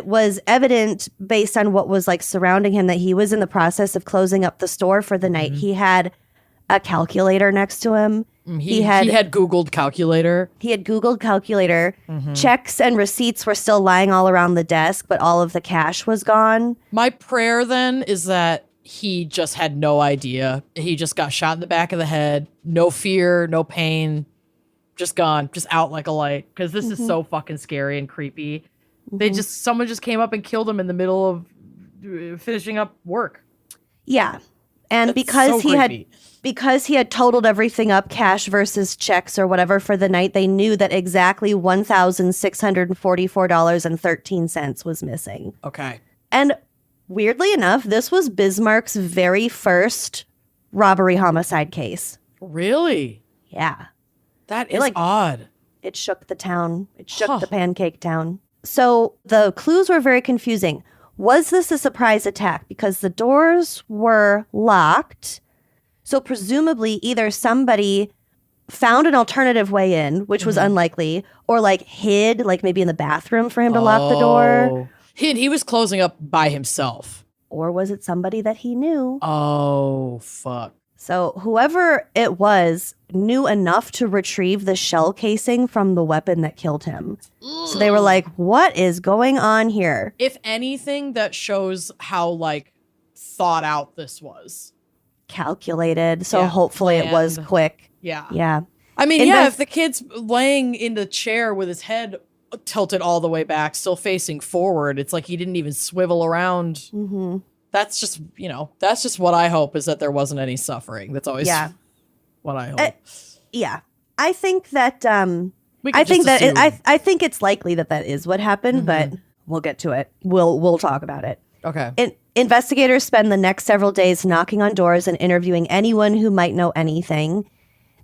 was evident based on what was like surrounding him that he was in the process of closing up the store for the night. He had a calculator next to him. He had Googled calculator. He had Googled calculator. Checks and receipts were still lying all around the desk, but all of the cash was gone. My prayer then is that he just had no idea. He just got shot in the back of the head. No fear, no pain. Just gone. Just out like a light. Because this is so fucking scary and creepy. Someone just came up and killed him in the middle of finishing up work. Yeah. And That's because so he had totaled everything up, cash versus checks or whatever for the night, they knew that exactly $1,644.13 was missing. Okay. And weirdly enough, this was Bismarck's very first robbery homicide case. Really? Yeah. That is odd. It shook the town. It shook the pancake town. So the clues were very confusing. Was this a surprise attack? Because the doors were locked. So presumably either somebody found an alternative way in, which was unlikely, or like hid, like maybe in the bathroom for him to lock the door. He was closing up by himself. Or was it somebody that he knew? Oh, fuck. So whoever it was knew enough to retrieve the shell casing from the weapon that killed him. So they were like, what is going on here? If anything, that shows how like thought out this was. Calculated. So Yeah, hopefully it was planned. quick. Yeah. Yeah. I mean, if the kid's laying in the chair with his head tilted all the way back, still facing forward, it's like he didn't even swivel around. That's just, that's just what I hope, is that there wasn't any suffering. That's always what I hope. Yeah. I think that We I could think just that assume. I think it's likely that is what happened, but we'll get to it. We'll talk about it. Okay. Investigators spend the next several days knocking on doors and interviewing anyone who might know anything.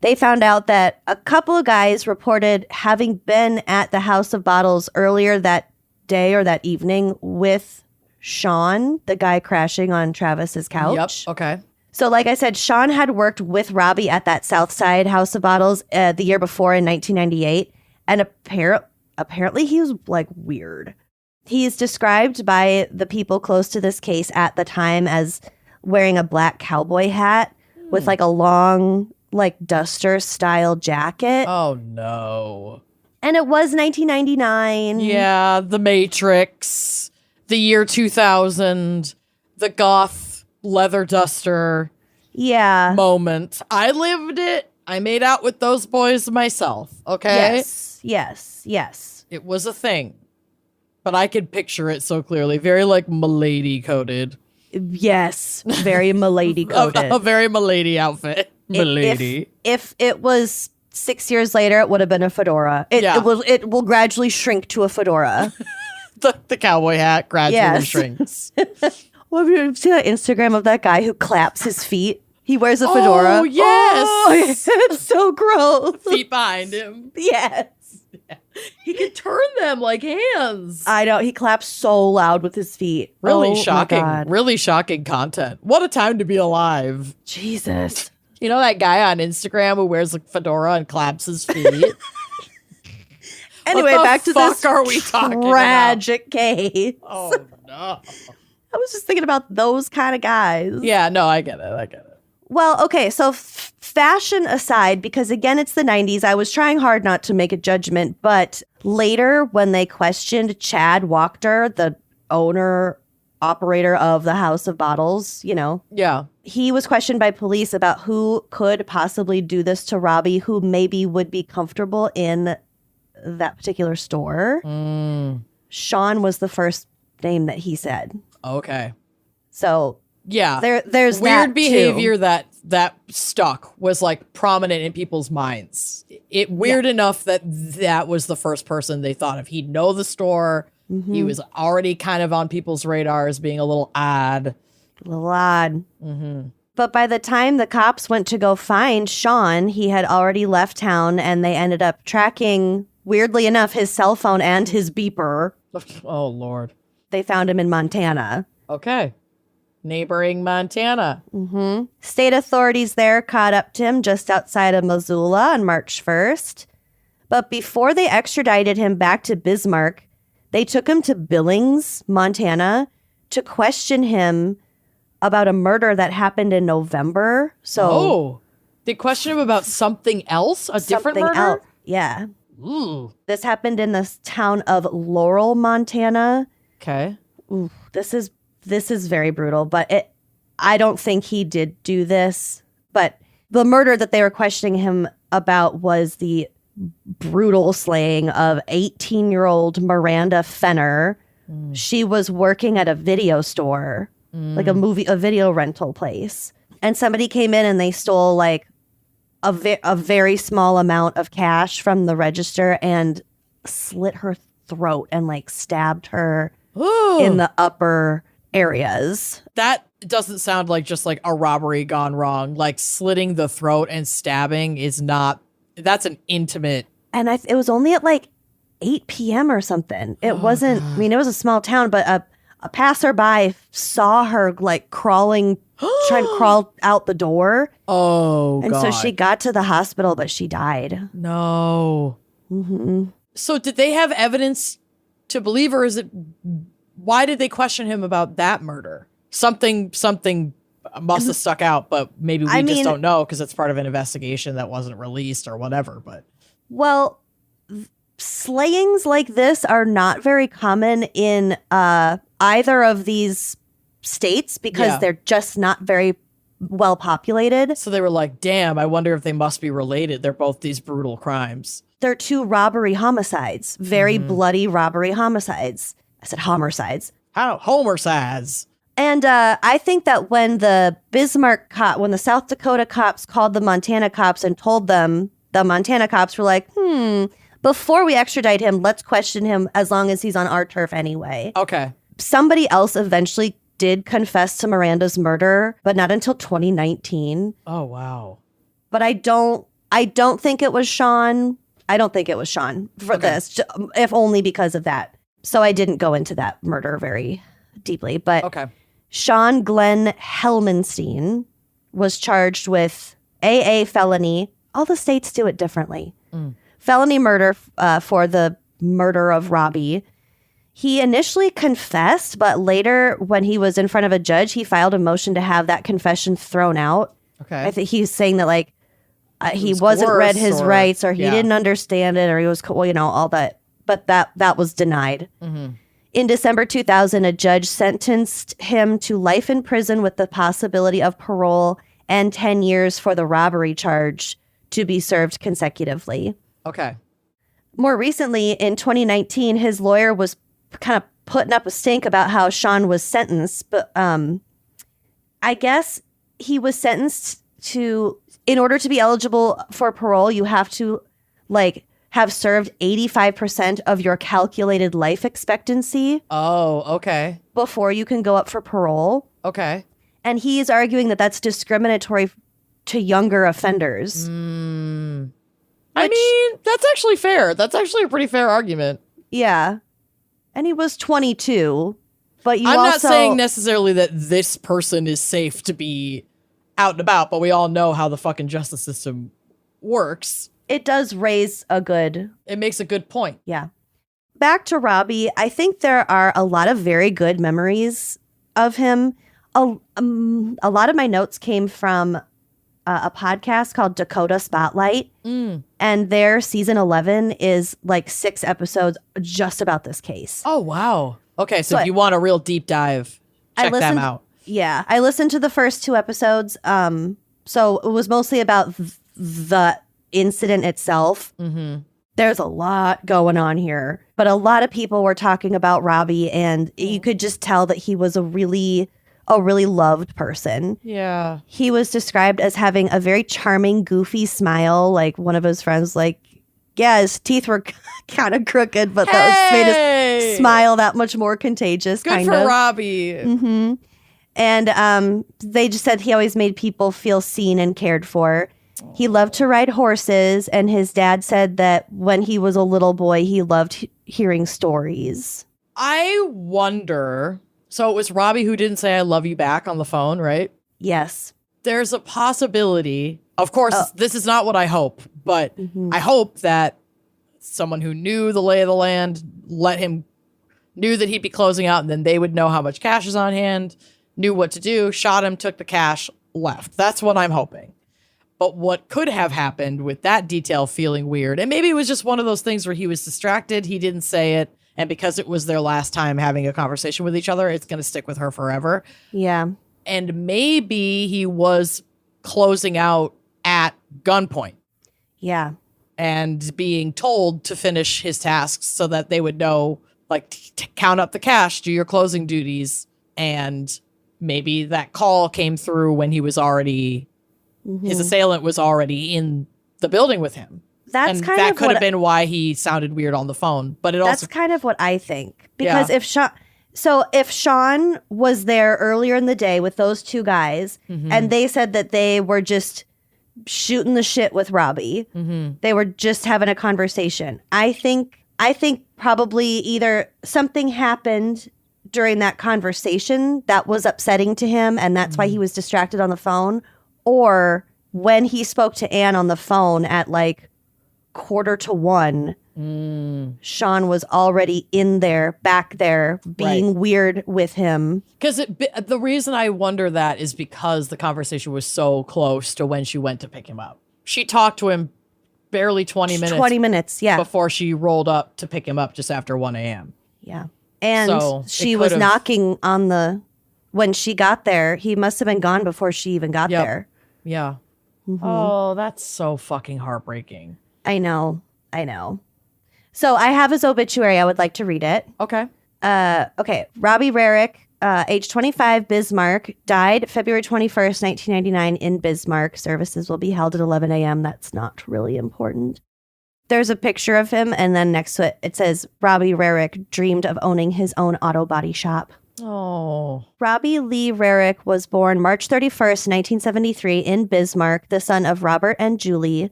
They found out that a couple of guys reported having been at the House of Bottles earlier that day or that evening with Sean, the guy crashing on Travis's couch. Yep. Okay. So like I said, Sean had worked with Robbie at that South Side House of Bottles the year before in 1998. And apparently he was like weird. He is described by the people close to this case at the time as wearing a black cowboy hat with like a long like duster style jacket. Oh no. And it was 1999. Yeah, The Matrix, the year 2000, the goth leather duster moment. I lived it. I made out with those boys myself, okay? Yes. It was a thing. But I could picture it so clearly. Very like Milady coded. Yes, very Milady coded. A very Milady outfit. Milady. If it was 6 years later, it would have been a fedora. It will gradually shrink to a fedora. the cowboy hat gradually shrinks. Well, have you seen that Instagram of that guy who claps his feet? He wears a fedora. Oh, yes. Oh, it's so gross. Feet behind him. Yes. He can turn them like hands. I know. He claps so loud with his feet. Really shocking. Really shocking content. What a time to be alive. Jesus. You know that guy on Instagram who wears a fedora and claps his feet? Anyway, back to this are we talking tragic case. Oh, no. I was just thinking about those kind of guys. Yeah, no, I get it. Well, okay, so fashion aside, because again, it's the 90s, I was trying hard not to make a judgment, but later when they questioned Chad Wachter, the owner, operator of the House of Bottles, you know. Yeah. He was questioned by police about who could possibly do this to Robbie, who maybe would be comfortable in that particular store. Sean was the first name that he said. Okay. So yeah, there's weird that behavior that stuck was like prominent in people's minds. It weird enough that was the first person they thought of. He'd know the store. Mm-hmm. He was already kind of on people's radars, being a little odd. Mm-hmm. But by the time the cops went to go find Sean, he had already left town, and they ended up tracking, weirdly enough, his cell phone and his beeper. Oh, Lord. They found him in Montana. Okay. Neighboring Montana. Mm-hmm. State authorities there caught up to him just outside of Missoula on March 1st. But before they extradited him back to Bismarck, they took him to Billings, Montana, to question him about a murder that happened in November. So, they questioned him about something else? A different murder? Yeah. Ooh. This happened in the town of Laurel, Montana. Okay. Ooh, this is very brutal, but I don't think he did do this. But the murder that they were questioning him about was the brutal slaying of 18-year-old Miranda Fenner. She was working at a video store, like a video rental place. And somebody came in and they stole like a very small amount of cash from the register and slit her throat and like stabbed her in the upper areas. That doesn't sound like just like a robbery gone wrong. Like slitting the throat and stabbing is not, that's an intimate. And it was only at like 8 p.m. or something. It wasn't, I mean, it was a small town, but a passerby saw her like trying to crawl out the door. Oh, and God. so she got to the hospital, but she died. No. Mm-hmm. So did they have evidence to believe, or is it, why did they question him about that murder? Something must have stuck out, but maybe we just don't know because it's part of an investigation that wasn't released or whatever. But well, slayings like this are not very common in either of these states because they're just not very well populated. So they were like, damn, I wonder if they must be related. They're both these brutal crimes. They're two robbery homicides, very bloody robbery homicides. I said homicides. How homicides. And I think that when the when the South Dakota cops called the Montana cops and told them, the Montana cops were like, before we extradite him, let's question him as long as he's on our turf anyway. Okay. Somebody else eventually did confess to Miranda's murder, but not until 2019. Oh, wow. But I I don't think it was Sean. I don't think it was Sean for this, if only because of that. So I didn't go into that murder very deeply. But Sean Glenn Helmenstein was charged with AA felony. All the states do it differently. Felony murder for the murder of Robbie. He initially confessed, but later when he was in front of a judge, he filed a motion to have that confession thrown out. I think he's saying that like he wasn't read his rights or he didn't understand it or he was, all that. But that was denied. In December 2000, a judge sentenced him to life in prison with the possibility of parole and 10 years for the robbery charge to be served consecutively. More recently, in 2019, his lawyer was kind of putting up a stink about how Sean was sentenced. But I guess he was sentenced to, in order to be eligible for parole, you have to have served 85% of your calculated life expectancy. Before you can go up for parole. And he is arguing that that's discriminatory to younger offenders. I mean, that's actually fair. That's actually a pretty fair argument. Yeah. And he was 22. But I'm not saying necessarily that this person is safe to be out and about, but we all know how the fucking justice system works. It does raise it makes a good point. Yeah. Back to Robbie, I think there are a lot of very good memories of him. A lot of my notes came from a podcast called Dakota Spotlight. And their season 11 is like 6 episodes just about this case. Oh, wow. Okay, so if you want a real deep dive, check them out. Yeah, I listened to the first 2 episodes. So it was mostly about the incident itself. There's a lot going on here. But a lot of people were talking about Robbie, and you could just tell that he was a really loved person. Yeah. He was described as having a very charming, goofy smile. Like one of his friends, his teeth were kind of crooked, but that made his smile that much more contagious. Good for Robbie. And they just said he always made people feel seen and cared for. He loved to ride horses, and his dad said that when he was a little boy, he loved hearing stories. I wonder... So it was Robbie who didn't say I love you back on the phone, right? Yes. There's a possibility. Of course, this is not what I hope, but I hope that someone who knew the lay of the land knew that he'd be closing out, and then they would know how much cash is on hand, knew what to do, shot him, took the cash, left. That's what I'm hoping. But what could have happened with that detail feeling weird, and maybe it was just one of those things where he was distracted, he didn't say it, and because it was their last time having a conversation with each other, it's going to stick with her forever. Yeah. And maybe he was closing out at gunpoint. Yeah. And being told to finish his tasks so that they would know, to count up the cash, do your closing duties. And maybe that call came through when he was already, his assailant was already in the building with him. That could have been why he sounded weird on the phone. But that's kind of what I think. Because if Sean was there earlier in the day with those 2 guys, and they said that they were just shooting the shit with Robbie, they were just having a conversation. I think probably either something happened during that conversation that was upsetting to him, and that's why he was distracted on the phone, or when he spoke to Anne on the phone at 1:45, Sean was already back there, being weird with him. Because the reason I wonder that is because the conversation was so close to when she went to pick him up. She talked to him barely 20 minutes. 20 minutes, yeah. Before she rolled up to pick him up just after 1 a.m. Yeah. And she was knocking on when she got there. He must have been gone before she even got there. Yeah. Oh, that's so fucking heartbreaking. I know. So I have his obituary. I would like to read it. Okay. Okay. Robbie Rarick, age 25, Bismarck, died February 21st, 1999 in Bismarck. Services will be held at 11 a.m. That's not really important. There's a picture of him, and then next to it, it says, Robbie Rarick dreamed of owning his own auto body shop. Oh. Robbie Lee Rarick was born March 31st, 1973 in Bismarck, the son of Robert and Julie.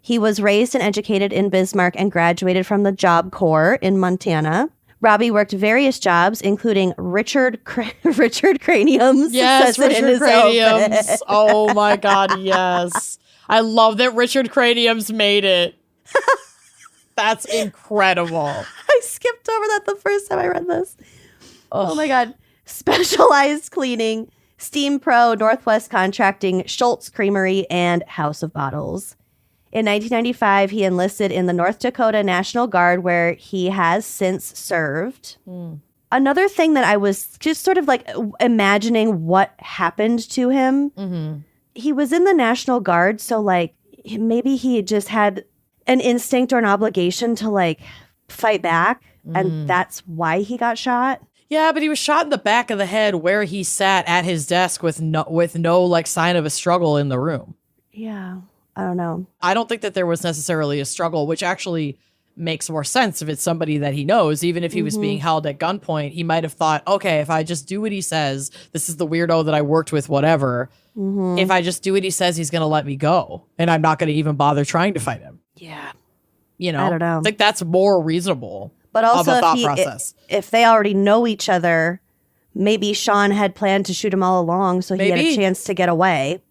He was raised and educated in Bismarck and graduated from the Job Corps in Montana. Robbie worked various jobs, including Richard Craniums. Yes, says it in Richard his Craniums. open. Oh my God, yes. I love that Richard Craniums made it. That's incredible. I skipped over that the first time I read this. Oh my God. Specialized Cleaning, Steam Pro, Northwest Contracting, Schultz Creamery, and House of Bottles. In 1995, he enlisted in the North Dakota National Guard, where he has since served. Another thing that I was just sort of like imagining what happened to him. He was in the National Guard, so like maybe he just had an instinct or an obligation to like fight back, and that's why he got shot. Yeah, but he was shot in the back of the head where he sat at his desk with no like sign of a struggle in the room. Yeah, I don't know. I don't think that there was necessarily a struggle, which actually makes more sense if it's somebody that he knows. Even if he was being held at gunpoint, he might have thought, okay, if I just do what he says, this is the weirdo that I worked with, whatever. If I just do what he says, he's going to let me go. And I'm not going to even bother trying to fight him. Yeah. You know, I don't know. I think that's more reasonable. But also, of a thought process. If they already know each other, maybe Sean had planned to shoot him all along, so he had a chance to get away.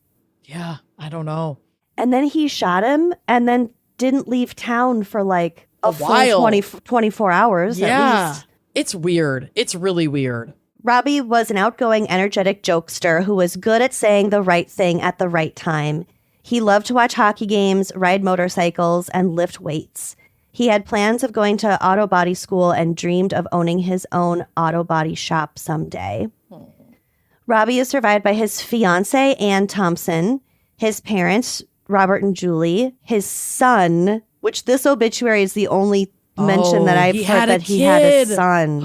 Yeah, I don't know. And then he shot him and then didn't leave town for like a full while. 24 hours at least. It's weird. It's really weird. Robbie was an outgoing, energetic jokester who was good at saying the right thing at the right time. He loved to watch hockey games, ride motorcycles, and lift weights. He had plans of going to auto body school and dreamed of owning his own auto body shop someday. Robbie is survived by his fiance, Ann Thompson, his parents, Robert and Julie, his son, which this obituary is the only mention that I've heard that he had a son.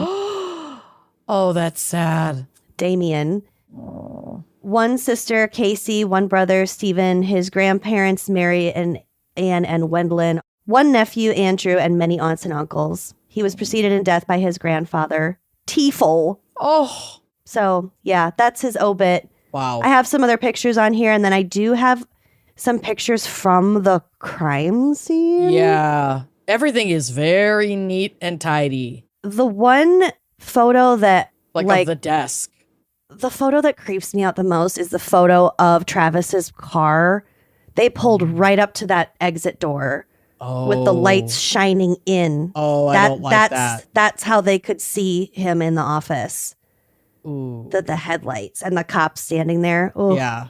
Oh, that's sad. Damien. One sister, Casey, one brother, Stephen, his grandparents, Mary and Anne and Wendolyn, one nephew, Andrew, and many aunts and uncles. He was preceded in death by his grandfather, Tiefel. Oh. So, yeah, that's his obit. Wow. I have some other pictures on here, and then I do have some pictures from the crime scene. Yeah. Everything is very neat and tidy. The one photo that, Like of the desk. the photo that creeps me out the most is the photo of Travis's car. They pulled right up to that exit door. With the lights shining in. Oh, I don't like that. That's how they could see him in the office. Ooh. The headlights and the cops standing there. Ooh. Yeah.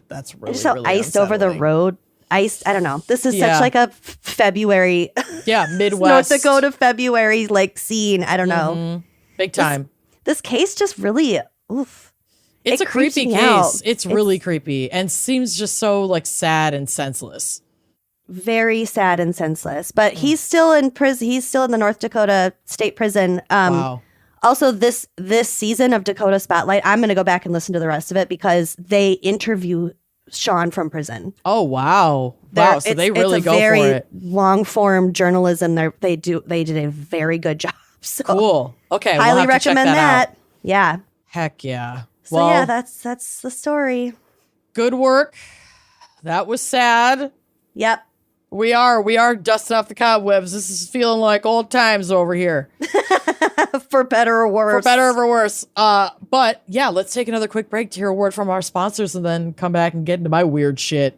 That's really, Just how really iced over the unsettling. road. Iced. I don't know. This is such like a February. Yeah, Midwest. North Dakota February like scene. I don't know. Big time. This case just really. Oof. It's It a creepy creeps me case. out. It's really creepy and seems just so like sad and senseless. Very sad and senseless. But he's still in prison. He's still in the North Dakota State Prison. Wow. Also, this season of Dakota Spotlight, I'm going to go back and listen to the rest of it because they interview Sean from prison. Oh, wow. Wow. So they really it's a go very for it. long form journalism. They did a very good job. So Cool. Okay. we'll highly have to check recommend that. that. Yeah. Heck yeah. So Well, yeah, that's the story. good work. That was sad. Yep. We are dusting off the cobwebs. This is feeling like old times over here. For better or worse. For better or for worse. But yeah, let's take another quick break to hear a word from our sponsors and then come back and get into my weird shit.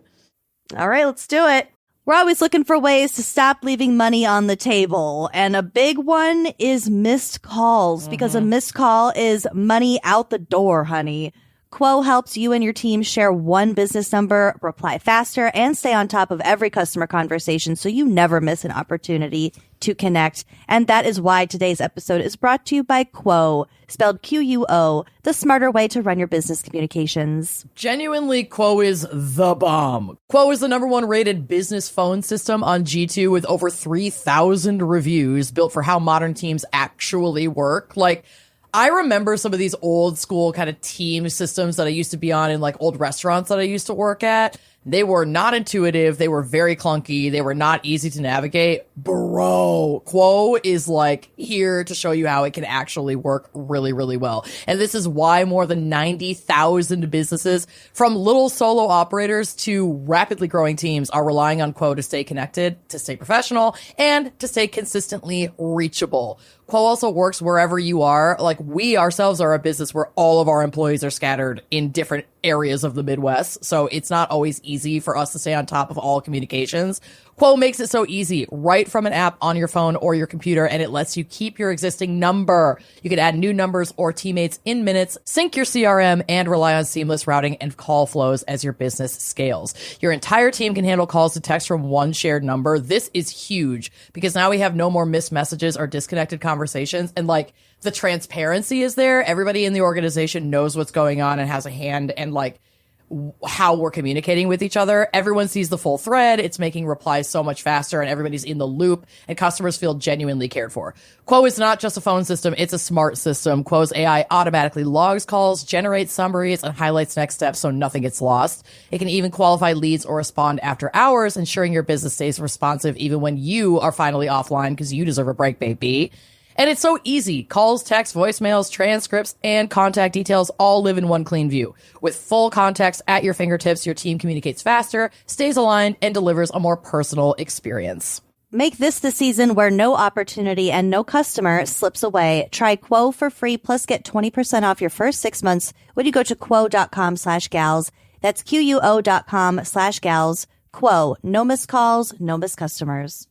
All right, let's do it. We're always looking for ways to stop leaving money on the table. And a big one is missed calls because a missed call is money out the door, honey. Quo helps you and your team share one business number, reply faster, and stay on top of every customer conversation so you never miss an opportunity to connect. And that is why today's episode is brought to you by Quo, spelled Quo, the smarter way to run your business communications. Genuinely, Quo is the bomb. Quo is the #1 rated business phone system on G2 with over 3,000 reviews built for how modern teams actually work. Like, I remember some of these old school kind of team systems that I used to be on in like old restaurants that I used to work at. They were not intuitive. They were very clunky. They were not easy to navigate. Bro, Quo is like here to show you how it can actually work really, really well. And this is why more than 90,000 businesses, from little solo operators to rapidly growing teams, are relying on Quo to stay connected, to stay professional, and to stay consistently reachable. Quo also works wherever you are. Like, we ourselves are a business where all of our employees are scattered in different areas of the Midwest. So it's not always easy for us to stay on top of all communications. Quo makes it so easy, right from an app on your phone or your computer, and it lets you keep your existing number. You can add new numbers or teammates in minutes, sync your CRM, and rely on seamless routing and call flows as your business scales. Your entire team can handle calls to text from one shared number. This is huge because now we have no more missed messages or disconnected conversations, and like, the transparency is there. Everybody in the organization knows what's going on and has a hand and like how we're communicating with each other. Everyone sees the full thread. It's making replies so much faster, and everybody's in the loop, and customers feel genuinely cared for. Quo is not just a phone system. It's a smart system. Quo's AI automatically logs calls, generates summaries, and highlights next steps so nothing gets lost. It can even qualify leads or respond after hours, ensuring your business stays responsive even when you are finally offline, because you deserve a break, baby. And it's so easy. Calls, texts, voicemails, transcripts, and contact details all live in one clean view. With full context at your fingertips, your team communicates faster, stays aligned, and delivers a more personal experience. Make this the season where no opportunity and no customer slips away. Try Quo for free, plus get 20% off your first 6 months when you go to quo.com/gals. That's QUO.com/gals. Quo. No missed calls, no missed customers.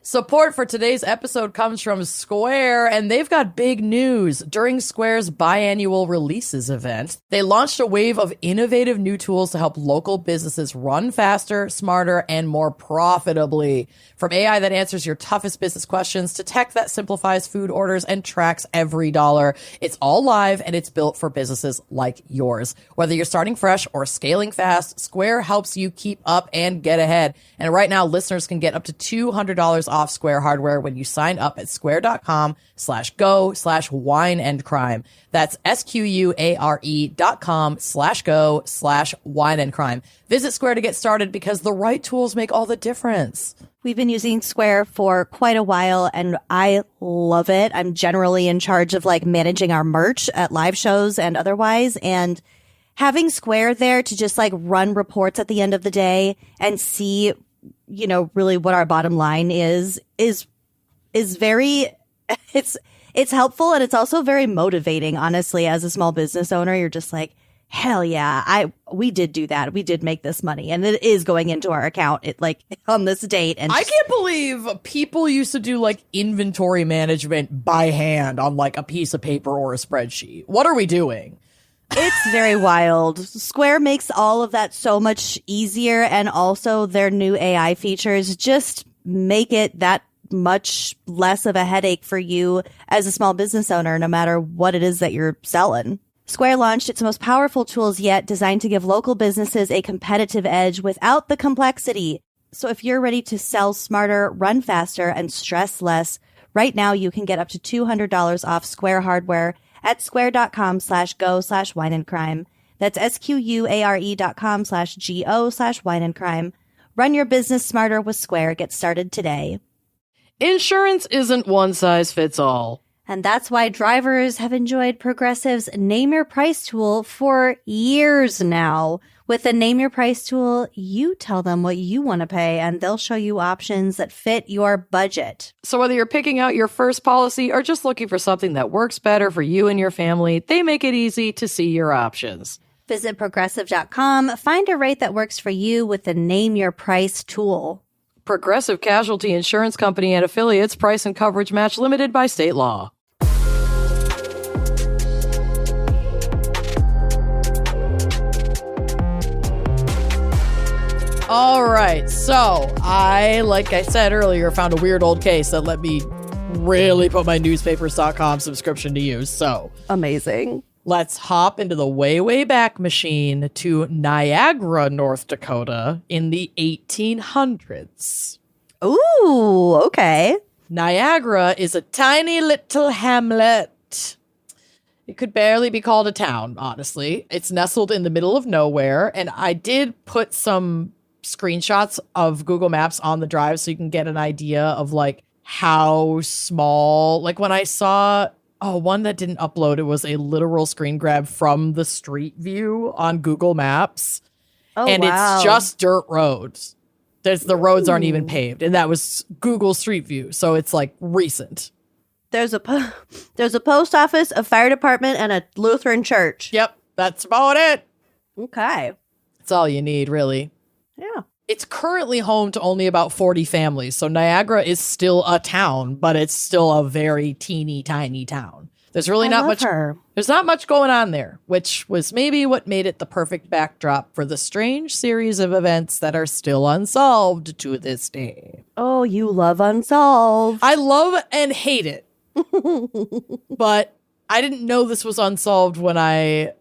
Support for today's episode comes from Square, and they've got big news. During Square's biannual releases event, they launched a wave of innovative new tools to help local businesses run faster, smarter, and more profitably. From AI that answers your toughest business questions to tech that simplifies food orders and tracks every dollar, it's all live and it's built for businesses like yours. Whether you're starting fresh or scaling fast, Square helps you keep up and get ahead. And right now, listeners can get up to $200 off Square hardware when you sign up at square.com/go/wine-and-crime. That's SQUARE.com/go/wine-and-crime. Visit Square to get started because the right tools make all the difference. We've been using Square for quite a while and I love it. I'm generally in charge of like managing our merch at live shows and otherwise. And having Square there to just like run reports at the end of the day and see, you know, really what our bottom line is very, it's helpful. And it's also very motivating, honestly, as a small business owner. You're just like, hell yeah, we did do that. We did make this money and it is going into our account on this date. And I can't believe people used to do like inventory management by hand on like a piece of paper or a spreadsheet. What are we doing? It's very wild. Square makes all of that so much easier, and also their new AI features just make it that much less of a headache for you as a small business owner, no matter what it is that you're selling. Square launched its most powerful tools yet, designed to give local businesses a competitive edge without the complexity. So if you're ready to sell smarter, run faster, and stress less, right now you can get up to $200 off Square hardware at square.com/go/wine-and-crime. That's SQUARE.com/go/wine-and-crime. Run your business smarter with Square. Get started today. Insurance isn't one size fits all. And that's why drivers have enjoyed Progressive's Name Your Price tool for years now. With the Name Your Price tool, you tell them what you want to pay, and they'll show you options that fit your budget. So whether you're picking out your first policy or just looking for something that works better for you and your family, they make it easy to see your options. Visit Progressive.com, find a rate that works for you with the Name Your Price tool. Progressive Casualty Insurance Company and Affiliates. Price and coverage match limited by state law. All right, so like I said earlier, found a weird old case that let me really put my newspapers.com subscription to use. So Amazing. let's hop into the way, way back machine to Niagara, North Dakota in the 1800s. Ooh, okay. Niagara is a tiny little hamlet. It could barely be called a town, honestly. It's nestled in the middle of nowhere. And I did put some screenshots of Google Maps on the drive so you can get an idea of like how small, like when I saw, one that didn't upload, it was a literal screen grab from the street view on Google Maps. Oh, and wow. It's just dirt roads. The roads aren't even paved. And that was Google Street View. So it's like recent. There's a post office, a fire department, and a Lutheran church. Yep. That's about it. Okay. That's all you need, really. Yeah. It's currently home to only about 40 families. So Niagara is still a town, but it's still a very teeny tiny town. There's really not much. There's not much going on there, which was maybe what made it the perfect backdrop for the strange series of events that are still unsolved to this day. Oh, you love unsolved. I love and hate it. But I didn't know this was unsolved when I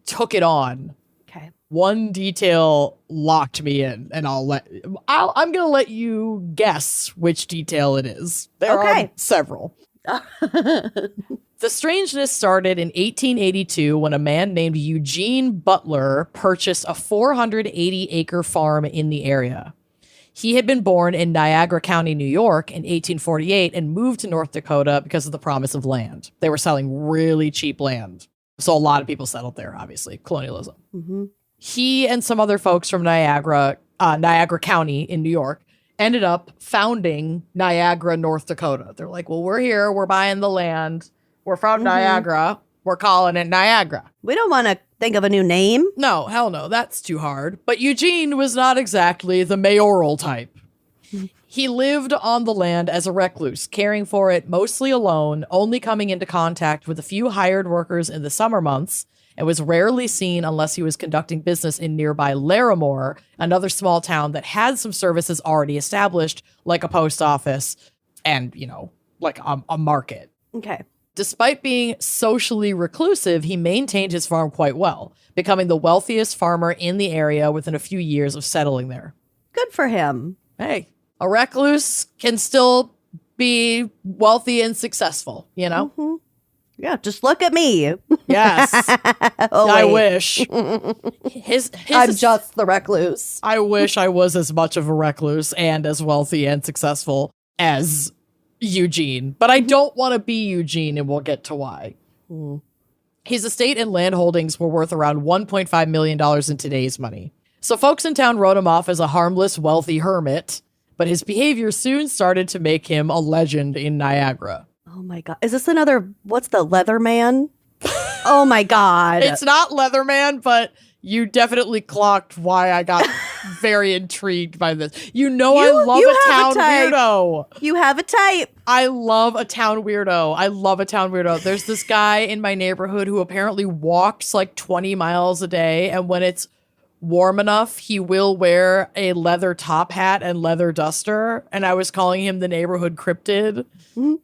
took it on. Okay. One detail locked me in, and I'm going to let you guess which detail it is. There are several. The strangeness started in 1882 when a man named Eugene Butler purchased a 480-acre farm in the area. He had been born in Niagara County, New York in 1848 and moved to North Dakota because of the promise of land. They were selling really cheap land. So a lot of people settled there, obviously. Colonialism. Mm-hmm. He and some other folks from Niagara County in New York ended up founding Niagara, North Dakota. They're like, well, we're here. We're buying the land. We're from Niagara. We're calling it Niagara. We don't want to think of a new name. No, hell no. That's too hard. But Eugene was not exactly the mayoral type. He lived on the land as a recluse, caring for it mostly alone, only coming into contact with a few hired workers in the summer months, and was rarely seen unless he was conducting business in nearby Larimore, another small town that had some services already established, like a post office and, like a market. Okay. Despite being socially reclusive, he maintained his farm quite well, becoming the wealthiest farmer in the area within a few years of settling there. Good for him. Hey, a recluse can still be wealthy and successful, Mm-hmm. Yeah, just look at me. Yes. I wish. I'm just the recluse. I wish I was as much of a recluse and as wealthy and successful as Eugene, but I don't want to be Eugene, and we'll get to why. His estate and land holdings were worth around $1.5 million in today's money. So folks in town wrote him off as a harmless, wealthy hermit, but his behavior soon started to make him a legend in Niagara. Oh my God. Is this another, what's the Leatherman? Oh my God. It's not Leatherman, but you definitely clocked why I got very intrigued by this. I love a town weirdo. You have a type. I love a town weirdo. There's this guy in my neighborhood who apparently walks like 20 miles a day. And when it's warm enough, he will wear a leather top hat and leather duster. And I was calling him the neighborhood cryptid.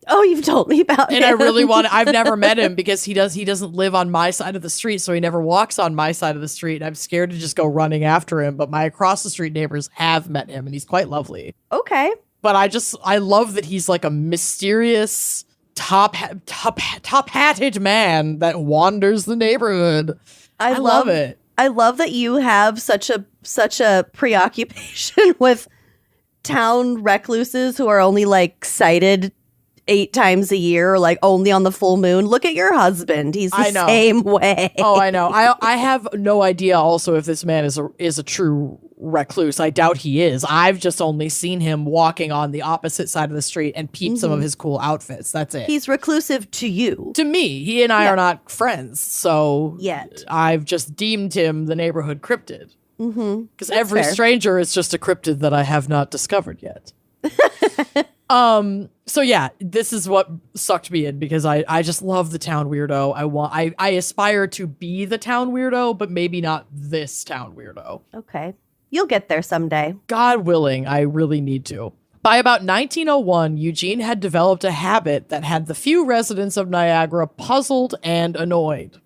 Oh, you've told me about and him. I really I've never met him because he doesn't live on my side of the street. So he never walks on my side of the street. And I'm scared to just go running after him. But my across the street neighbors have met him and he's quite lovely. Okay. But I love that he's like a mysterious top-hatted man that wanders the neighborhood. I love it. I love that you have such a preoccupation with town recluses who are only like sighted 8 times a year, or like only on the full moon. Look at your husband; he's the same way. Oh, I know. I have no idea. Also, if this man is a true recluse, I doubt he is. I've just only seen him walking on the opposite side of the street and peep some of his cool outfits. That's it. He's reclusive to you. To me, he and I are not friends, so yet I've just deemed him the neighborhood cryptid. Because every fair. stranger is just a cryptid that I have not discovered yet. So yeah, this is what sucked me in because I just love the town weirdo. I aspire to be the town weirdo, but maybe not this town weirdo. Okay. You'll get there someday. God willing, I really need to. By about 1901, Eugene had developed a habit that had the few residents of Niagara puzzled and annoyed.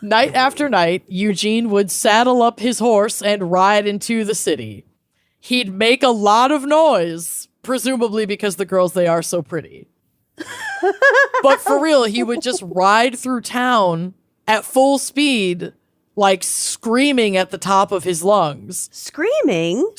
Night after night, Eugene would saddle up his horse and ride into the city. He'd make a lot of noise, presumably because the girls, they are so pretty. But for real, he would just ride through town at full speed, like screaming at the top of his lungs. Screaming.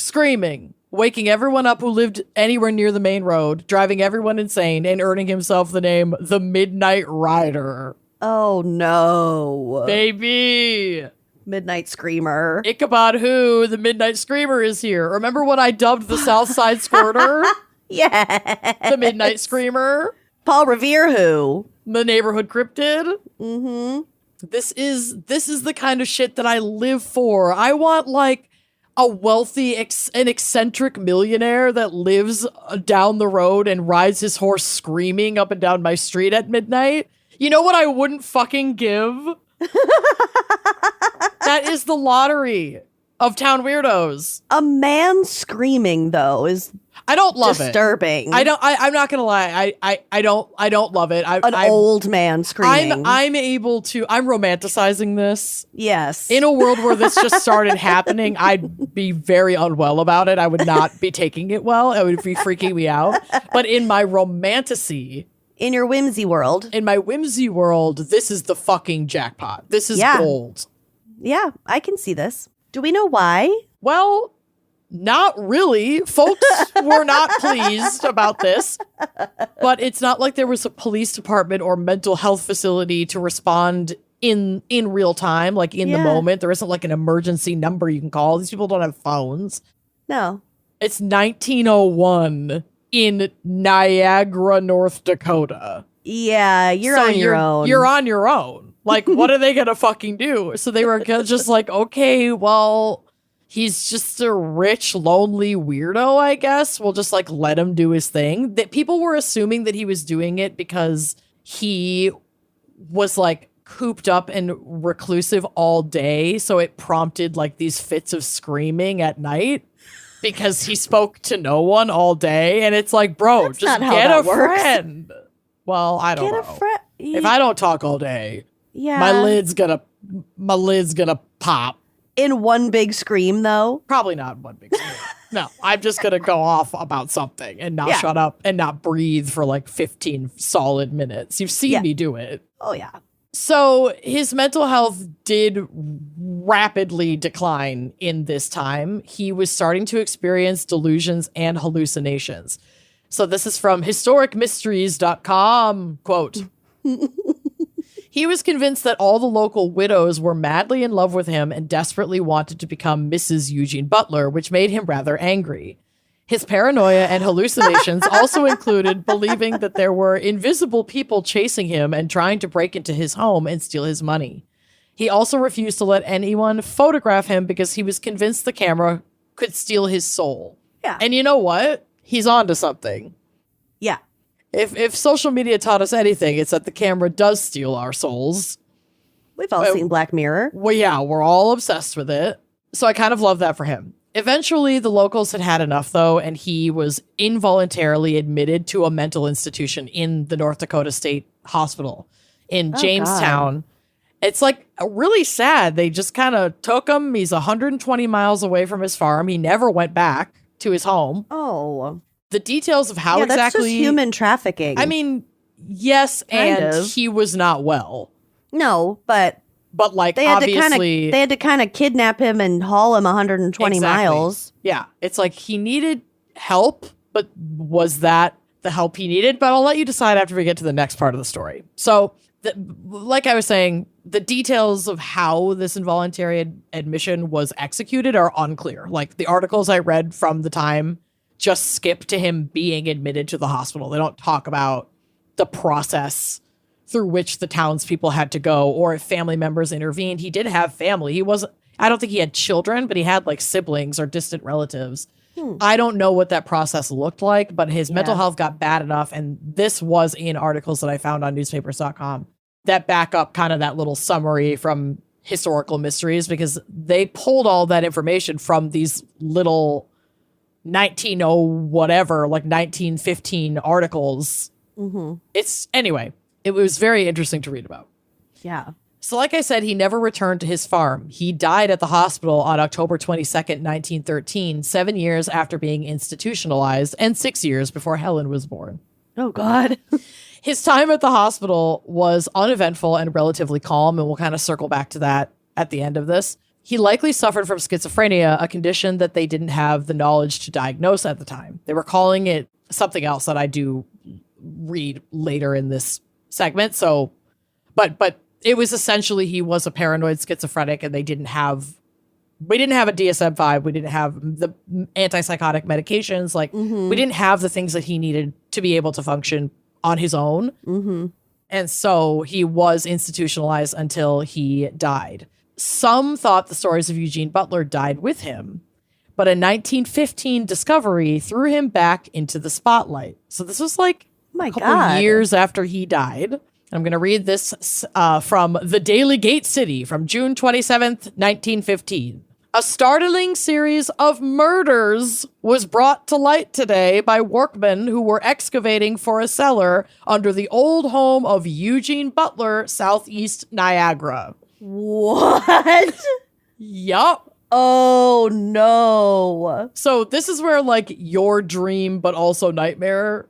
Waking everyone up who lived anywhere near the main road, driving everyone insane, and earning himself the name the Midnight Rider. Oh, no. Baby. Midnight Screamer. Ichabod Who, the Midnight Screamer, is here. Remember when I dubbed the South Side Squirter? Yeah. The Midnight Screamer? Paul Revere Who? The Neighborhood Cryptid? Mm-hmm. This is the kind of shit that I live for. I want, like, a wealthy, an eccentric millionaire that lives down the road and rides his horse screaming up and down my street at midnight. You know what I wouldn't fucking give? That is the lottery of town weirdos. A man screaming, though, is I don't love disturbing. it. I'm not gonna lie. I don't love it. An old man screaming. I'm romanticizing this. Yes. In a world where this just started happening, I'd be very unwell about it. I would not be taking it well. It would be freaking me out. But in my romantasy, in your whimsy world. In my whimsy world, this is the fucking jackpot. This is gold. Yeah, I can see this. Do we know why? Well, not really. Folks were not pleased about this. But it's not like there was a police department or mental health facility to respond in real time, like in the moment. There isn't like an emergency number you can call. These people don't have phones. No. It's 1901 in Niagara, North Dakota. Yeah, you're on your own. You're on your own. Like, what are they going to fucking do? So they were just like, okay, well, he's just a rich, lonely weirdo, I guess. We'll just like let him do his thing. That people were assuming that he was doing it because he was like cooped up and reclusive all day. So it prompted like these fits of screaming at night because he spoke to no one all day. And it's like, bro, that's just get a friend. Well, I don't know. If I don't talk all day, my lid's gonna pop. In one big scream, though? Probably not one big scream. No, I'm just gonna go off about something and not shut up and not breathe for like 15 solid minutes. You've seen me do it. Oh, yeah. So his mental health did rapidly decline in this time. He was starting to experience delusions and hallucinations. So this is from historicmysteries.com, quote. He was convinced that all the local widows were madly in love with him and desperately wanted to become Mrs. Eugene Butler, which made him rather angry. His paranoia and hallucinations also included believing that there were invisible people chasing him and trying to break into his home and steal his money. He also refused to let anyone photograph him because he was convinced the camera could steal his soul. Yeah. And you know what? He's on to something. Yeah. If social media taught us anything, it's that the camera does steal our souls. We've all seen Black Mirror. Well, yeah, we're all obsessed with it. So I kind of love that for him. Eventually, the locals had enough, though, and he was involuntarily admitted to a mental institution in the North Dakota State Hospital in Jamestown. It's like really sad. They just kind of took him. He's 120 miles away from his farm. He never went back to his home. Oh. The details of how exactly... that's just human trafficking. I mean, yes, and he was not well. No, but like, they had obviously... they had to kind of kidnap him and haul him 120 miles. Yeah, it's like he needed help, but was that the help he needed? But I'll let you decide after we get to the next part of the story. So, like I was saying, the details of how this involuntary admission was executed are unclear. Like, the articles I read from the time just skip to him being admitted to the hospital. They don't talk about the process through which the townspeople had to go or if family members intervened. He did have family. I don't think he had children, but he had like siblings or distant relatives. I don't know what that process looked like, but his mental health got bad enough. And this was in articles that I found on newspapers.com that back up kind of that little summary from Historical Mysteries, because they pulled all that information from these little 1915 articles. Anyway, it was very interesting to read about. Yeah. So like I said, he never returned to his farm. He died at the hospital on October 22nd, 1913, 7 years after being institutionalized and 6 years before Helen was born. Oh, God. His time at the hospital was uneventful and relatively calm, and we'll kind of circle back to that at the end of this. He likely suffered from schizophrenia, a condition that they didn't have the knowledge to diagnose at the time. They were calling it something else that I do read later in this segment. So, but it was essentially he was a paranoid schizophrenic, and we didn't have a DSM-5. We didn't have the antipsychotic medications. Like we didn't have the things that he needed to be able to function on his own. Mm-hmm. And so he was institutionalized until he died. Some thought the stories of Eugene Butler died with him, but a 1915 discovery threw him back into the spotlight. So this was like a couple years after he died. I'm going to read this from the Daily Gate City from June 27th, 1915. A startling series of murders was brought to light today by workmen who were excavating for a cellar under the old home of Eugene Butler, southeast Niagara. What? Yup. Oh, no. So this is where, like, your dream but also nightmare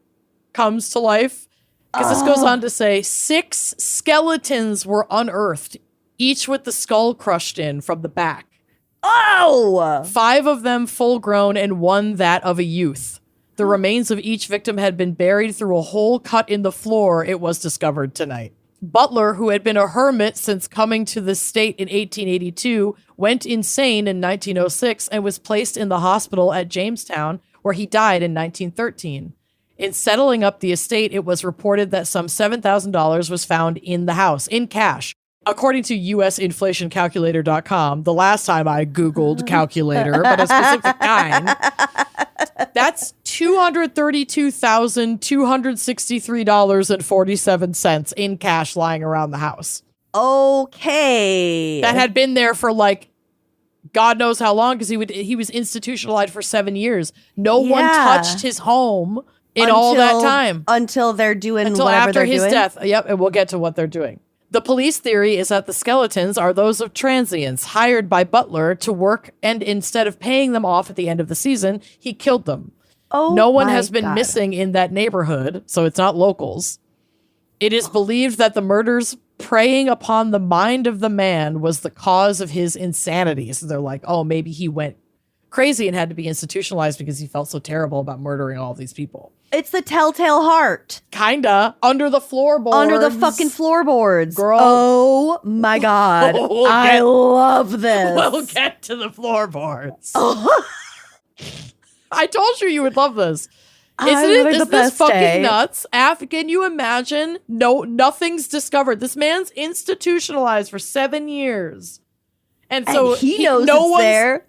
comes to life. Because this goes on to say 6 skeletons were unearthed, each with the skull crushed in from the back. Oh! 5 of them full grown and 1 that of a youth. The remains of each victim had been buried through a hole cut in the floor, it was discovered tonight. Butler, who had been a hermit since coming to the state in 1882, went insane in 1906 and was placed in the hospital at Jamestown, where he died in 1913. In settling up the estate, it was reported that some $7,000 was found in the house, in cash. According to usinflationcalculator.com, the last time I Googled calculator, but a specific kind, that's $232,263.47 in cash lying around the house. Okay. That had been there for like God knows how long, because he was institutionalized for 7 years. No one touched his home all that time. Until they're doing until whatever after they're his doing. death. Yep, and we'll get to what they're doing. The police theory is that the skeletons are those of transients hired by Butler to work, and instead of paying them off at the end of the season, he killed them. Oh, no one my has been God. missing in that neighborhood, so it's not locals. It is believed that the murders preying upon the mind of the man was the cause of his insanity. So they're like, oh, maybe he went crazy and had to be institutionalized because he felt so terrible about murdering all these people. It's the telltale heart. Kinda. Under the floorboards. Under the fucking floorboards. Girl. Oh my God. I love this. We'll get to the floorboards. I told you would love this. Isn't this fucking nuts? Can you imagine? No, nothing's discovered. This man's institutionalized for 7 years. And so he knows it's there.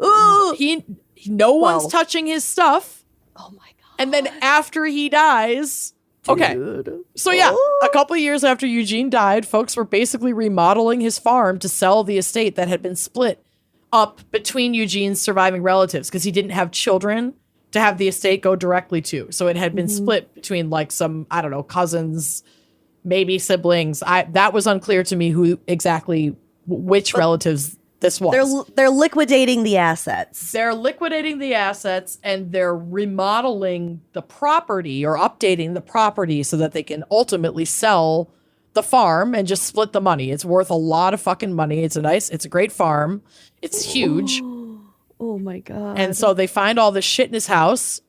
No one's touching his stuff. Oh my God. And then after he dies, okay. So yeah, a couple of years after Eugene died, folks were basically remodeling his farm to sell the estate that had been split up between Eugene's surviving relatives, because he didn't have children to have the estate go directly to. So it had been split between like some, I don't know, cousins, maybe siblings. That was unclear to me who exactly, which relatives this was. They're liquidating the assets. They're liquidating the assets, and they're remodeling the property or updating the property so that they can ultimately sell the farm and just split the money. It's worth a lot of fucking money. It's a great farm. It's huge. Oh my God. And so they find all this shit in his house,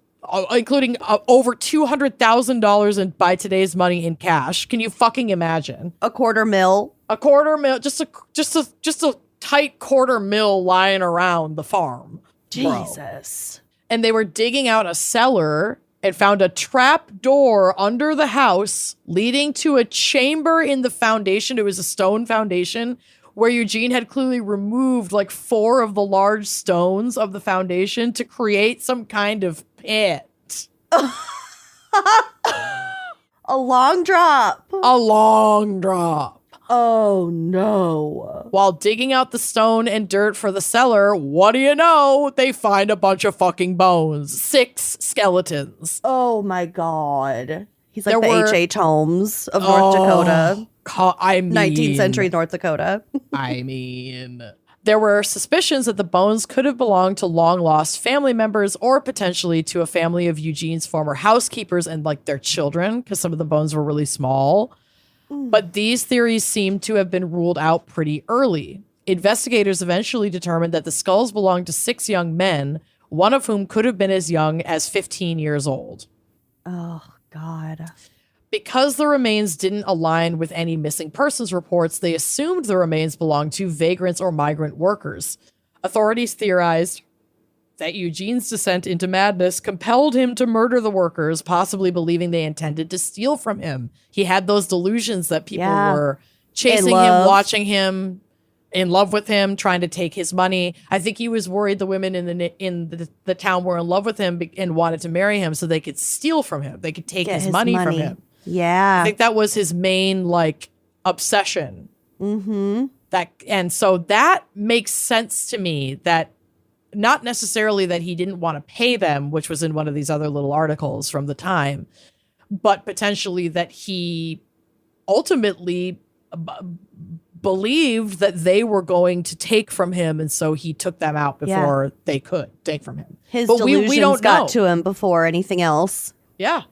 including over $200,000 in by today's money in cash. Can you fucking imagine? $250,000. $250,000, just a tight $250,000 lying around the farm. Jesus. Bro. And they were digging out a cellar and found a trap door under the house leading to a chamber in the foundation. It was a stone foundation where Eugene had clearly removed like 4 of the large stones of the foundation to create some kind of pit. A long drop. A long drop. Oh no. While digging out the stone and dirt for the cellar, what do you know? They find a bunch of fucking bones. 6 skeletons. Oh my God. He's like the H.H. Holmes of North Dakota. I mean, 19th century North Dakota. I mean, There were suspicions that the bones could have belonged to long-lost family members or potentially to a family of Eugene's former housekeepers and like their children, because some of the bones were really small. But these theories seem to have been ruled out pretty early. Investigators eventually determined that the skulls belonged to 6 young men, one of whom could have been as young as 15 years old. Oh, God. Because the remains didn't align with any missing persons reports, they assumed the remains belonged to vagrants or migrant workers. Authorities theorized that Eugene's descent into madness compelled him to murder the workers, possibly believing they intended to steal from him. He had those delusions that people were chasing him, watching him, in love with him, trying to take his money. I think he was worried the women in the town were in love with him and wanted to marry him so they could steal from him. They could take his money from him. Yeah. I think that was his main like obsession. And so that makes sense to me, that not necessarily that he didn't want to pay them, which was in one of these other little articles from the time, but potentially that he ultimately believed that they were going to take from him, and so he took them out before they could take from him. His but delusions we don't got know. to him before anything else. Yeah.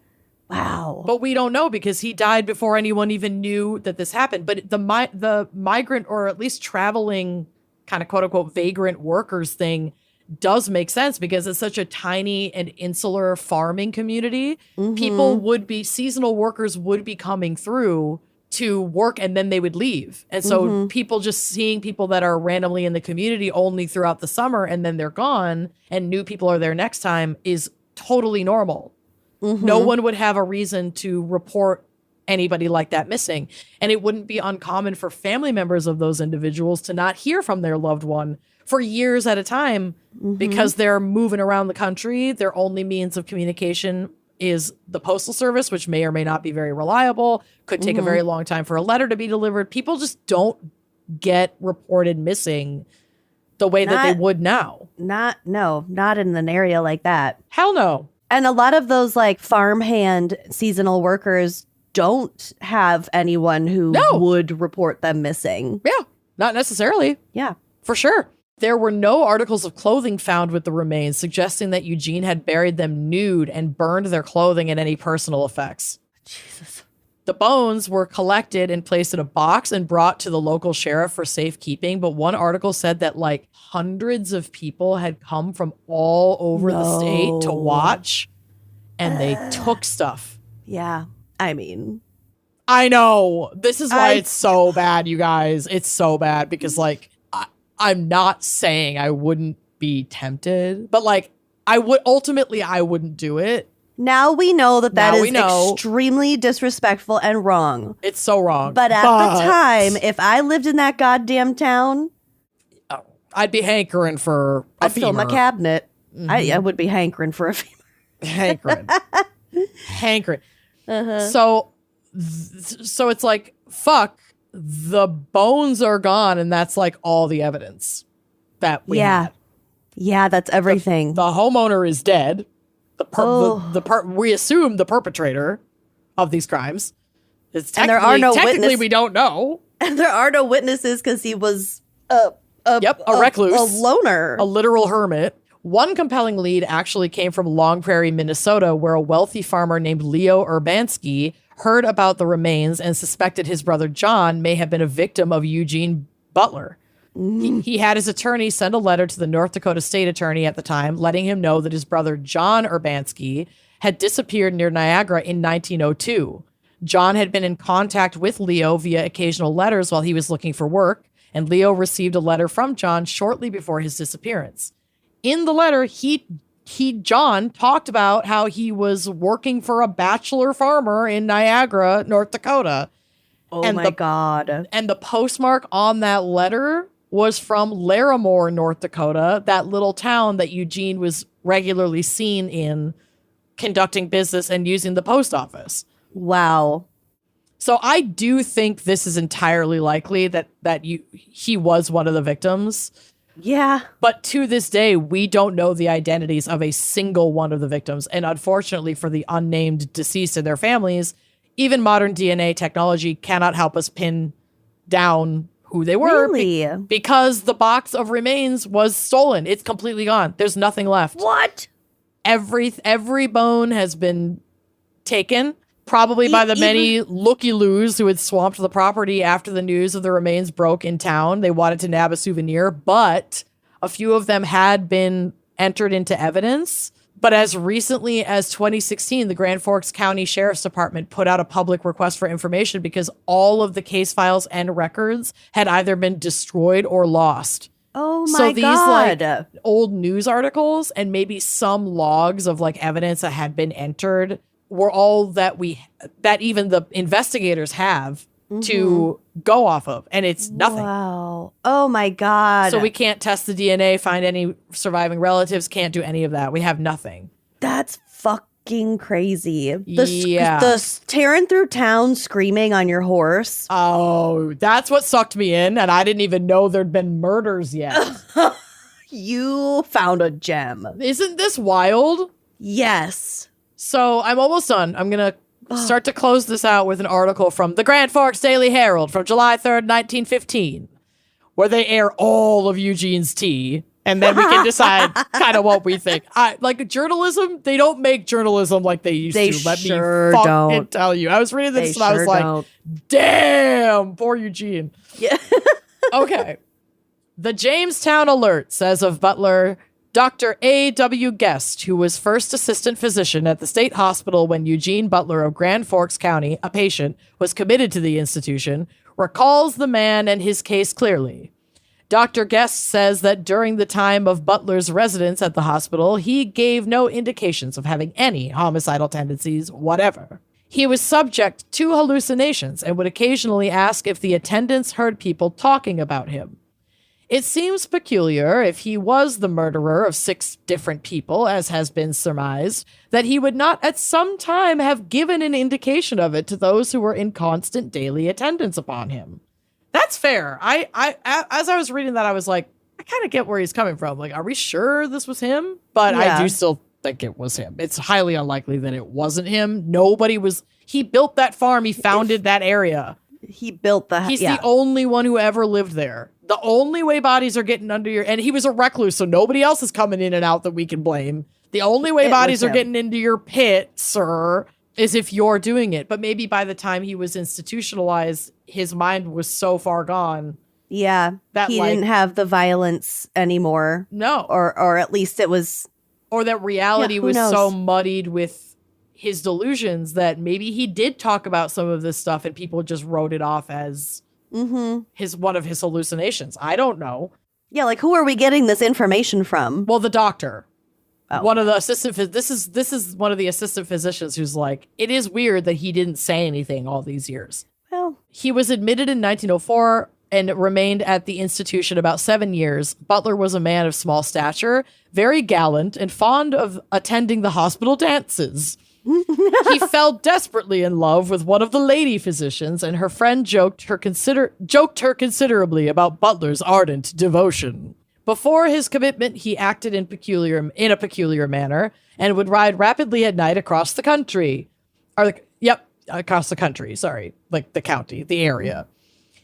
Wow. But we don't know because he died before anyone even knew that this happened. But the migrant, or at least traveling kind of quote unquote vagrant workers thing, does make sense because it's such a tiny and insular farming community. Seasonal workers would be coming through to work and then they would leave. And so people just seeing people that are randomly in the community only throughout the summer and then they're gone and new people are there next time is totally normal. No one would have a reason to report anybody like that missing. And it wouldn't be uncommon for family members of those individuals to not hear from their loved one for years at a time because they're moving around the country. Their only means of communication is the postal service, which may or may not be very reliable, could take a very long time for a letter to be delivered. People just don't get reported missing the way that they would now. Not in an area like that. Hell no. And a lot of those like farmhand seasonal workers don't have anyone who would report them missing. Yeah, not necessarily. Yeah. For sure. There were no articles of clothing found with the remains, suggesting that Eugene had buried them nude and burned their clothing and any personal effects. Jesus. The bones were collected and placed in a box and brought to the local sheriff for safekeeping. But one article said that like hundreds of people had come from all over the state to watch and they took stuff. Yeah. I mean, I know. This is why it's so bad, you guys. It's so bad because like, I'm not saying I wouldn't be tempted, but like I wouldn't do it. now we know that is extremely disrespectful and wrong. It's so wrong. But at the time, if I lived in that goddamn town, I'd be hankering for a I'd fill my femur. cabinet. I would be hankering for a femur. Hankering. So it's like, fuck, the bones are gone, and that's like all the evidence that we had. Yeah, that's everything. The homeowner is dead. We assume the perpetrator of these crimes. And there are no technically witnesses. we don't know. And there are no witnesses because he was a recluse, a loner, a literal hermit. One compelling lead actually came from Long Prairie, Minnesota, where a wealthy farmer named Leo Urbanski heard about the remains and suspected his brother John may have been a victim of Eugene Butler. He had his attorney send a letter to the North Dakota state attorney at the time, letting him know that his brother John Urbanski had disappeared near Niagara in 1902. John had been in contact with Leo via occasional letters while he was looking for work, and Leo received a letter from John shortly before his disappearance. In the letter, John talked about how he was working for a bachelor farmer in Niagara, North Dakota. Oh my God. And the postmark on that letter was from Larimore, North Dakota, that little town that Eugene was regularly seen in conducting business and using the post office. Wow. So I do think this is entirely likely that he was one of the victims. Yeah. But to this day, we don't know the identities of a single one of the victims. And unfortunately for the unnamed deceased and their families, even modern DNA technology cannot help us pin down who they were Really? because the box of remains was stolen. It's completely gone. There's nothing left. What? Every bone has been taken, probably by the many looky-loos who had swamped the property after the news of the remains broke in town. They wanted to nab a souvenir, but a few of them had been entered into evidence. But as recently as 2016, the Grand Forks County Sheriff's Department put out a public request for information because all of the case files and records had either been destroyed or lost. Oh my So these God. like old news articles and maybe some logs of like evidence that had been entered were all that even the investigators have to go off of, and it's nothing. Wow. Oh my God. So we can't test the DNA, find any surviving relatives, can't do any of that. We have nothing. That's fucking crazy. Yeah. The tearing through town screaming on your horse. Oh, that's what sucked me in, and I didn't even know there'd been murders yet. You found a gem. Isn't this wild? Yes. So I'm almost done. I'm going to start to close this out with an article from the Grand Forks Daily Herald from July 3rd, 1915, where they air all of Eugene's tea, and then we can decide kind of what we think. Like journalism, they don't make journalism like they used to. Let sure me fucking don't. tell you. I was reading this They and I was sure like, don't. damn, poor Eugene. Yeah. Okay. The Jamestown Alert says of Butler, Dr. A.W. Guest, who was first assistant physician at the state hospital when Eugene Butler of Grand Forks County, a patient, was committed to the institution, recalls the man and his case clearly. Dr. Guest says that during the time of Butler's residence at the hospital, he gave no indications of having any homicidal tendencies whatever. He was subject to hallucinations and would occasionally ask if the attendants heard people talking about him. It seems peculiar, if he was the murderer of 6 different people, as has been surmised, that he would not at some time have given an indication of it to those who were in constant daily attendance upon him. That's fair. As I was reading that, I was like, I kind of get where he's coming from. Like, are we sure this was him? But Yeah. I do still think it was him. It's highly unlikely that it wasn't him. He built that farm. He founded that area. He built the He's the only one who ever lived there. The only way bodies are getting under your... And he was a recluse, so nobody else is coming in and out that we can blame. The only way bodies are getting into your pit, sir, is if you're doing it. But maybe by the time he was institutionalized, his mind was so far gone. Yeah. That, he like- didn't have the violence anymore. No. Or at least it was... Or that reality Yeah, who was knows? so muddied with his delusions that maybe he did talk about some of this stuff and people just wrote it off as one of his hallucinations. I don't know. Yeah, like who are we getting this information from? Well, the doctor. Oh. One of the this is one of the assistant physicians who's like, it is weird that he didn't say anything all these years. Well, He was admitted in 1904 and remained at the institution about 7 years. Butler was a man of small stature, very gallant, and fond of attending the hospital dances. He fell desperately in love with one of the lady physicians, and her friend joked her considerably about Butler's ardent devotion. Before his commitment, he acted in a peculiar manner and would ride rapidly at night across the country. Across the country, sorry. Like the county, the area.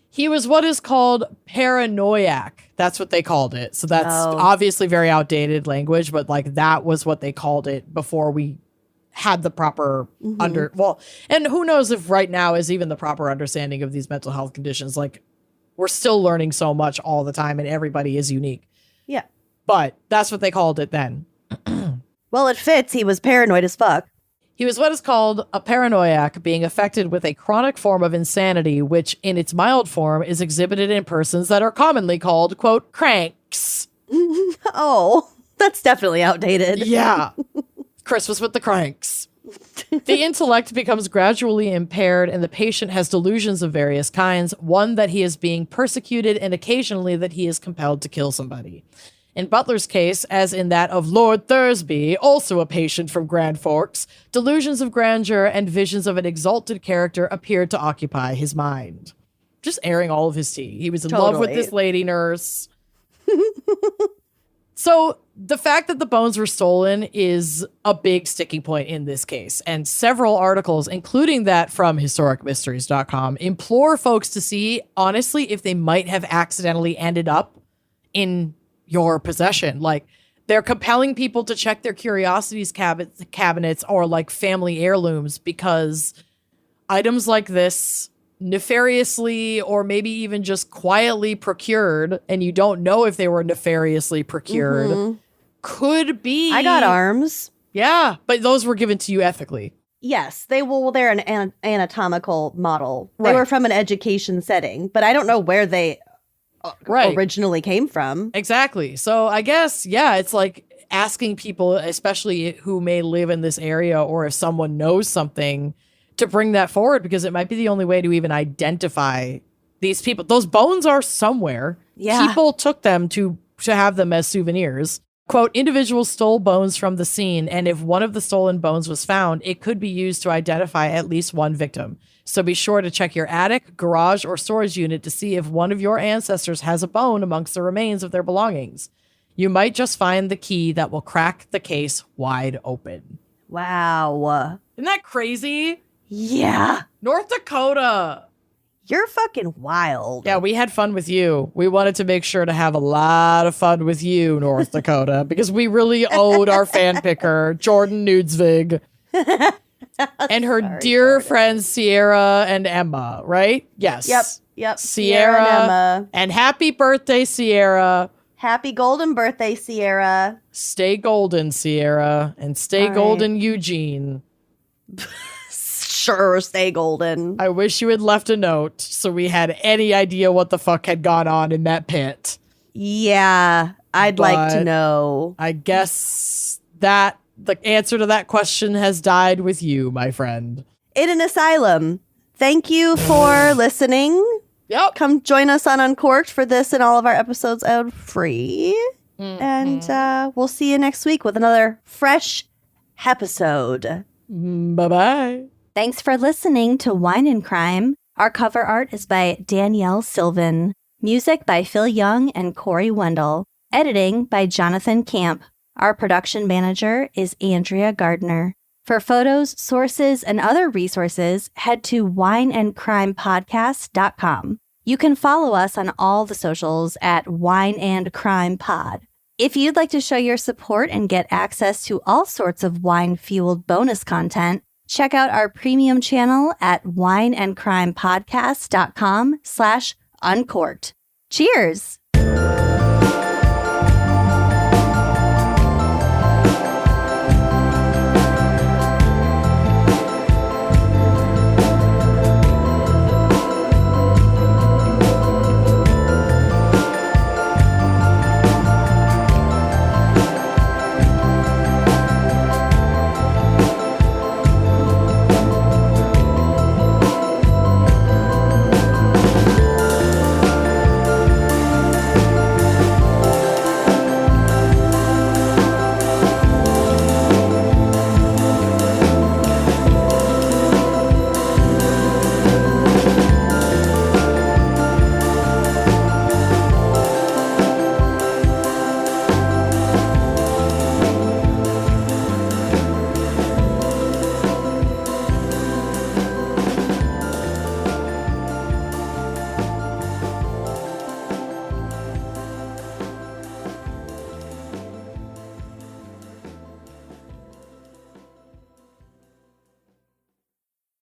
He was what is called paranoiac. That's what they called it. So that's obviously very outdated language, but like that was what they called it before we had the proper and who knows if right now is even the proper understanding of these mental health conditions. Like we're still learning so much all the time and everybody is unique. yeah. But that's what they called it then. Well, it fits. He was paranoid as fuck. He was what is called a paranoiac, being affected with a chronic form of insanity, which in its mild form is exhibited in persons that are commonly called, quote, cranks. Oh, that's definitely outdated. Yeah. Chris was with the cranks. The intellect becomes gradually impaired and the patient has delusions of various kinds, one that he is being persecuted and occasionally that he is compelled to kill somebody. In Butler's case, as in that of Lord Thursby, also a patient from Grand Forks, delusions of grandeur and visions of an exalted character appeared to occupy his mind. Just airing all of his tea. He was in love with Totally. this lady nurse. So the fact that the bones were stolen is a big sticking point in this case. And several articles, including that from historicmysteries.com, implore folks to see, honestly, if they might have accidentally ended up in your possession. Like, they're compelling people to check their curiosities cabinets or like family heirlooms, because items like this, nefariously or maybe even just quietly procured, and you don't know if they were nefariously procured, could be. I got arms. Yeah, but those were given to you ethically. Yes, they're an anatomical model. They Right. were from an education setting, but I don't know where they originally came from. Exactly. So I guess, yeah, it's like asking people, especially who may live in this area, or if someone knows something, to bring that forward, because it might be the only way to even identify these people. Those bones are somewhere. Yeah. People took them to have them as souvenirs. Quote, individuals stole bones from the scene, and if one of the stolen bones was found, it could be used to identify at least one victim. So be sure to check your attic, garage, or storage unit to see if one of your ancestors has a bone amongst the remains of their belongings. You might just find the key that will crack the case wide open. Wow. Isn't that crazy? Yeah. North Dakota. You're fucking wild. Yeah, we had fun with you. We wanted to make sure to have a lot of fun with you, North Dakota, because we really owed our fan picker, Jordan Nudsvig, and her dear Jordan. friends, Sierra and Emma, right? Yes. Yep. Sierra and Emma. And happy birthday, Sierra. Happy golden birthday, Sierra. Stay golden, Sierra, and stay All golden, Eugene. Sure, stay golden. I wish you had left a note so we had any idea what the fuck had gone on in that pit. Yeah, I'd like to But know. I guess that the answer to that question has died with you, my friend. In an asylum. Thank you for listening. Yep. Come join us on Uncorked for this and all of our episodes ad free. And we'll see you next week with another fresh episode. Bye-bye. Thanks for listening to Wine and Crime. Our cover art is by Danielle Sylvan. Music by Phil Young and Corey Wendell. Editing by Jonathan Camp. Our production manager is Andrea Gardner. For photos, sources, and other resources, head to wineandcrimepodcast.com. You can follow us on all the socials at Wine and Crime Pod. If you'd like to show your support and get access to all sorts of wine-fueled bonus content, check out our premium channel at wineandcrimepodcast.com/uncorked. Cheers!